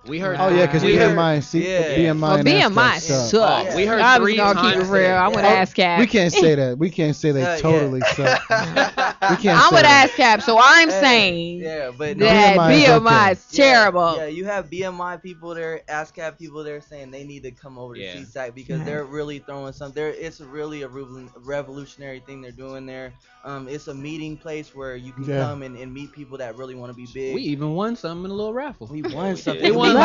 We heard. Oh yeah, because BMI and BMI sucks. We heard I'm 3 gonna keep it real. I'm with ASCAP. We can't say that. We can't say they totally suck. We can't. I'm say with that. ASCAP, so I'm saying but that BMI is okay. terrible. Yeah, you have BMI people there, ASCAP people there saying they need to come over to CSAC because they're really throwing something. It's really a revolutionary thing they're doing there. It's a meeting place where you can come and meet people that really want to be big. We even won something in a little raffle. We won something. We won we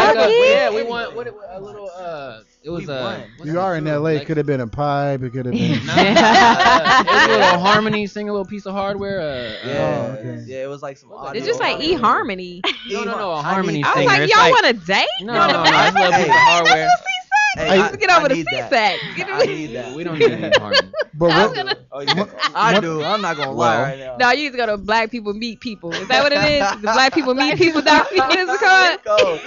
won a little it was You are in LA. Could have been a pipe. It could have been. It was a little Harmony, sing a little piece of hardware. Yeah, it was like some. It's just like eHarmony. No, a Harmony I was singer. like, y'all want a date? No, nice little piece of hardware. Let's get over to CSAC. I need that. We don't need any Harmony. But I do. I'm not gonna lie right now. No, you need to go to Black People Meet People. Is that what it is? The Black People Meet People. What is it called?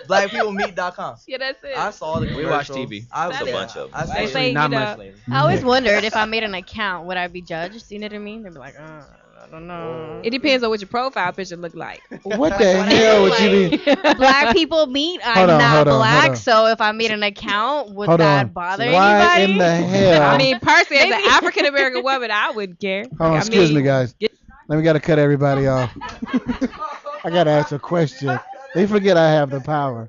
BlackPeopleMeet.com. Yeah, that's it. I saw the We watch commercials. TV. I It's a bunch of them. They say, Not much later. I always wondered if I made an account, would I be judged? You know what I mean? They'd be like, I don't know. It depends on what your profile picture look like. What the hell would you mean? Black people meet. I'm not black, so if I made an account, would that bother Why anybody? in the hell? I mean, personally, as an African American woman, I wouldn't care. Hold on, excuse me, guys. Let me gotta cut everybody off. I gotta ask a question. They forget I have the power.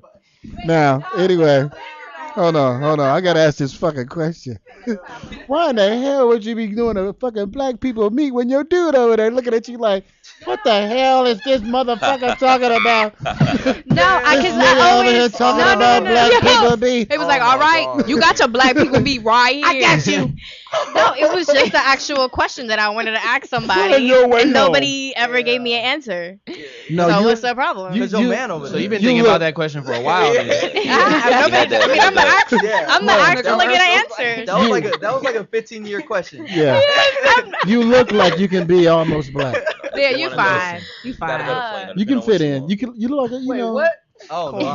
Now, anyway, hold on. I gotta ask this fucking question. Why in the hell would you be doing a fucking Black People Meet when your dude over there looking at you like, what the hell is this motherfucker talking about? No, because I over here always talking about Black People Meet. It was like, all right, you got your Black People Meet right here. I got you. No, it was just the actual question that I wanted to ask somebody, your way and home. nobody ever gave me an answer. No, so what's the problem? Because your man over there. So you've been thinking about that question for a while. Then. I'm not actually get an answer. That was like a 15-year question. Yeah. You look like you can be almost black. Yeah, you fine. You fine. You can fit in. You look like you know. What? Oh, no.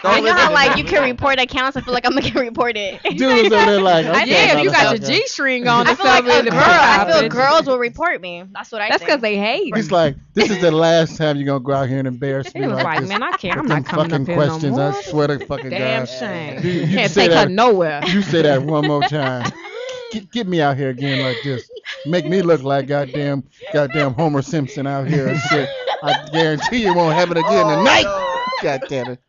I know how like you can report accounts. I feel like I'm gonna get reported. Dudes over there like, okay, yeah, if you got your G-string on, I feel like I feel girls will report me. That's what I think. That's because they hate. He's like, this is the last time you're gonna go out here and embarrass me. He was like, this. man, I can't. I'm With not them coming up fucking here questions. no more. I swear to fucking Damn God. shame. Dude, Can't say take her that- nowhere. You say that one more time. Get me out here again like this. Make me look like goddamn Homer Simpson out here and shit. I guarantee you won't have it again tonight. No. God damn it.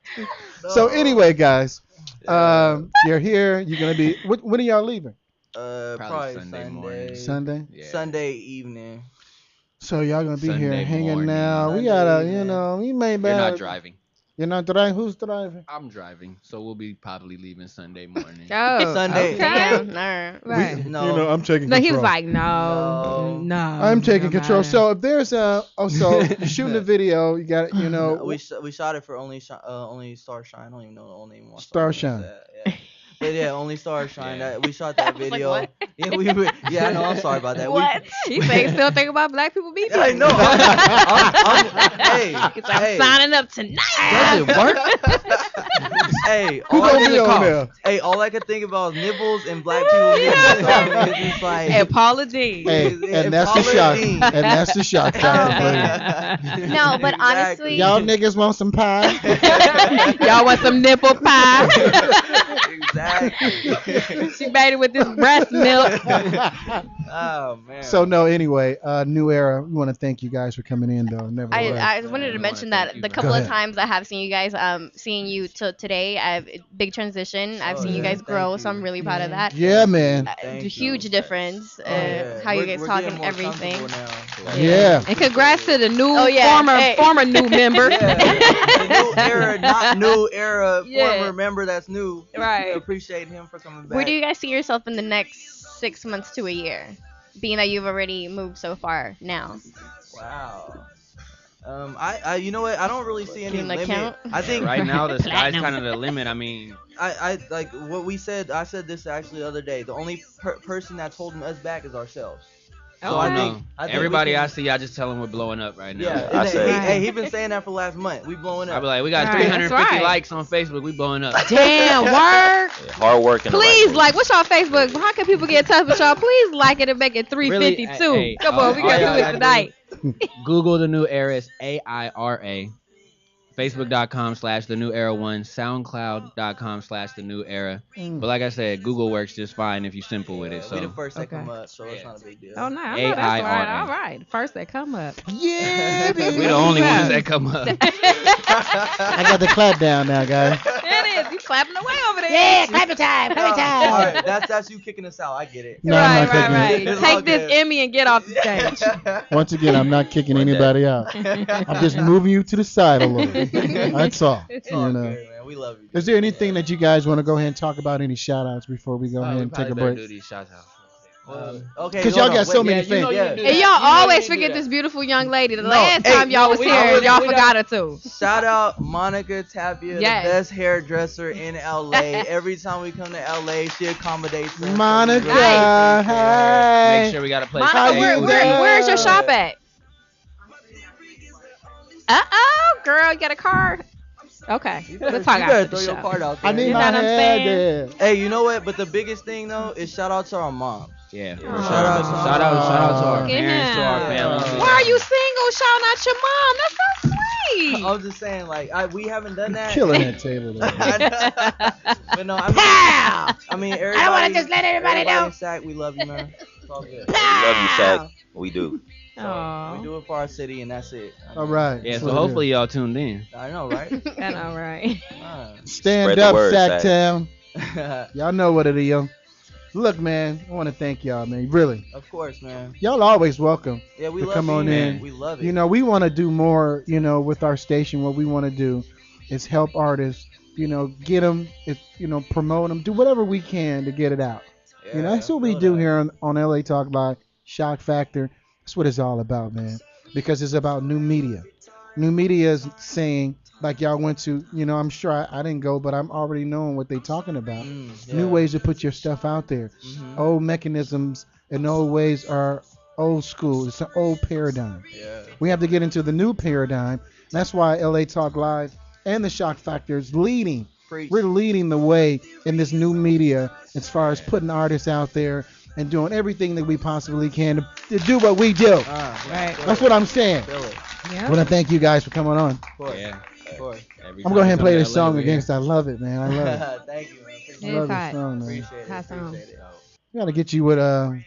So anyway, guys, you're here. You're gonna be. When are y'all leaving? Probably Sunday morning. Sunday. Yeah. Sunday evening. So y'all gonna be here Sunday hanging morning. now. We gotta, we may. You're not driving. You're not driving. Who's driving? I'm driving, so we'll be probably leaving Sunday morning. Oh, Sunday. okay. Damn, no. Right. No. You know, I'm taking No, control. he was like, no. I'm taking no control. matter. So if there's so you're shooting the video, you got We shot it for only Starshine. I don't even know the old name. of Starshine. Yeah. But yeah, only Starshine. We shot that I was like, video. what? Yeah, I know. I'm sorry about that. What? He say he still think about Black people meet people. I know. I'm signing up tonight. Does it work? Hey, Who gonna be on there? Hey, all I could think about is nibbles and Black people meet. It's just like, And Paula Dean. Hey, and that's the shot. And that's the shot. No, but honestly, Y'all niggas want some pie? Y'all want some nipple pie? Exactly. She made it with this breast milk. Oh man. So no, anyway, New Era. We want to thank you guys for coming in, though. Never. I wanted to mention that the couple of times I have seen you guys, seeing you till today, I've big transition. I've seen you guys grow, so I'm really proud of that. Yeah, man. Huge difference. How you guys talk and everything. Yeah. And congrats to the new Hey. former new member. The new era, not new era. Yeah. Former member that's new. Right. We appreciate him for coming back. Where do you guys see yourself in the next 6 months to a year? Being that you've already moved so far now. Wow. I you know what? I don't really see any Can you limit. count? I think Right now, the sky's kind of the limit. I mean, I like what we said. I said this actually the other day. The only person that's holding us back is ourselves. So I think everybody we can, I see, I just tell them we're blowing up right now. Yeah, hey, he been saying that for the last month. We blowing up. I be like, we got Right, 350 that's right. likes on Facebook. We blowing up. Damn, work. Yeah, hard work and Please, like, what's y'all Facebook? How can people get in touch with y'all? Please like it and make it 352. Really, Come on, we all gotta y'all do it gotta tonight. Google the new era. It's AIRA. Facebook.com/the new era 1. SoundCloud.com/the new era. But like I said, Google works just fine if you're simple with it. So we the first that come up, so it's not a big deal. Oh, no, I know that's right. AIRA. All right. First that come up. Yeah, baby. We the only ones that come up. I got the clap down now, guys. It is. You clapping away over there. Yeah, clap time. Clap time. All right, that's you kicking us out. I get it. No, I'm not Right. kicking It's all Take this good. Emmy and get off the stage. Once again, I'm not kicking anybody out. I'm just moving you to the side a little. That's all. It's all You know. good, man. We love you. Is there anything that you guys want to go ahead and talk about? Any shout outs before we go ahead We and take probably a better break? do these shots out. Okay. 'Cause hold y'all got on, so wait, many yeah, you know fans. you Yeah. do And that. y'all You know always you do forget that. this beautiful young lady. The No, last hey, time y'all was we here, always- y'all we forgot her too. Shout out Monica Tapia, Yes. the best hairdresser in LA. Every time we come to LA, she accommodates us. Monica, Nice. hey. Make sure we got a place. How Monica, you doing? where's your shop at? Girl, you got a card? Okay, You we'll better, talk you better after throw the your show. card out there. I need You my know what I'm hair saying? there. Hey, you know what? But the biggest thing though is shout out to our moms. Yeah. Shout out to Shout out to our Look at parents, to our him. family. Why are you single shouting out your mom? That's so sweet. I'm just saying, like, we haven't done that. Killing that table there. But no, I mean, everybody. I don't want to just let everybody know. in Sac, we love you, man. It's all good. We love you, Shaq. We do. Aw. We do it for our city, and that's it. All right. Yeah, That's so what it hopefully y'all tuned in. I know, right? I know, right? is. Stand Spread the up, word, Sacktown. Sac. Y'all know what it is. Look, man, I want to thank y'all, man. Really. Of course, man. Y'all always welcome Yeah, we to love come you, on man. in. We love it. You know, we want to do more, with our station. What we want to do is help artists, get them, promote them, do whatever we can to get it out. Yeah, That's what we feel do that. here on LA Talk Live, Shock Factor. That's what it's all about, man. Because it's about new media. New media is saying, like y'all went to, I'm sure I didn't go, but I'm already knowing what they're talking about. New ways to put your stuff out there. Old mechanisms and old ways are old school. It's an old paradigm. Yeah. We have to get into the new paradigm. That's why LA Talk Live and the Shock Factor is leading. Preach. We're leading the way in this new media as far as putting artists out there and doing everything that we possibly can to do what we do. Right. That's what I'm saying. Feel it. I want to thank you guys for coming on. Of course. Yeah. Of course. I'm going to go ahead and play this song again because I love it, man. I love it. Thank you, man. I love It's this hot. song, man. Appreciate it. Hot song. Appreciate it. I got to get you with, I'm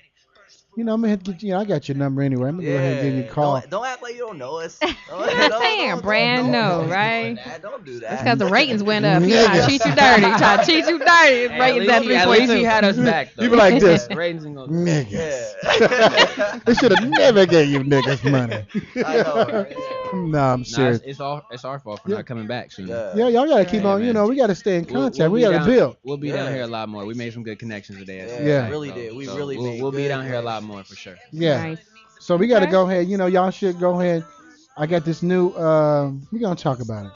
going to have to get you, I got your number anyway. I'm going to go ahead and give you a call. Don't act like you don't know us. Saying brand new, right? Don't do That's that. because the ratings went up. He trying to cheat you dirty. He trying to cheat you dirty. His ratings at At least he 3.2. had us back, though. You be like this. Ratings ain't gonna- Niggas. They should have never gave you niggas money. I know. Right? No, I'm Nah, serious. it's our fault for not coming back soon. Yeah. Yeah, y'all got to keep on, man. we got to stay in contact. We be got to down- build. We'll be down Yeah. here a lot more. We made some good connections today. Yeah, Yeah. really did. We really made We'll be good down here a connections. lot more for sure. Yeah. Nice. So we got to Okay. go ahead. Y'all should go ahead. I got this new, we're going to talk about it.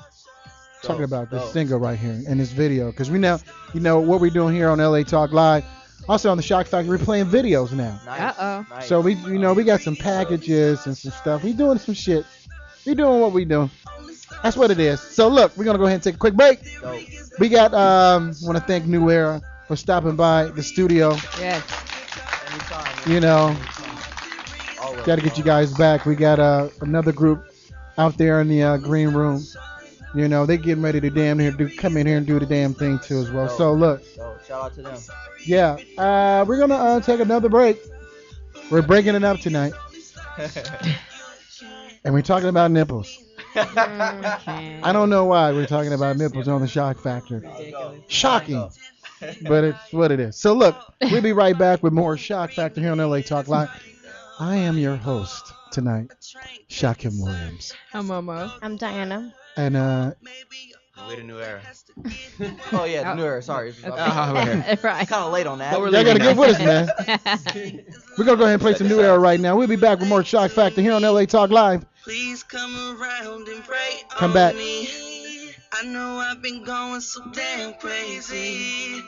Talking about this single right here in this video. Because we now, what we're doing here on LA Talk Live. Also on the Shock Factory, we're playing videos now. Nice. Uh-oh. Nice. So we got some packages and some stuff. We doing some shit. We doing what we doing. That's what it is. So look, we're gonna go ahead and take a quick break. Dope. We got want to thank New Era for stopping by the studio. Yes. Anytime. Always. Got to get you guys back. We got another group out there in the green room. They getting ready to come in here and do the damn thing too as well. Dope. So look, Dope. Shout out to them. yeah, we're gonna take another break. We're breaking it up tonight. And we're talking about nipples. I don't know why we're talking about nipples on the Shock Factor. Shocking. But it's what it is. So look, we'll be right back with more Shock Factor here on LA Talk Live. I am your host tonight, Shakim Williams. I'm Momo. I'm Diana. And With a new era. Oh yeah, the new era. Sorry. Right. Kind of late on that. y'all gotta get with us, man. We're gonna go ahead and play some New Era right now. We'll be back with more Shock Factor here on LA Talk Live. Please come around and pray Come on back. me. I know I've been going so damn crazy.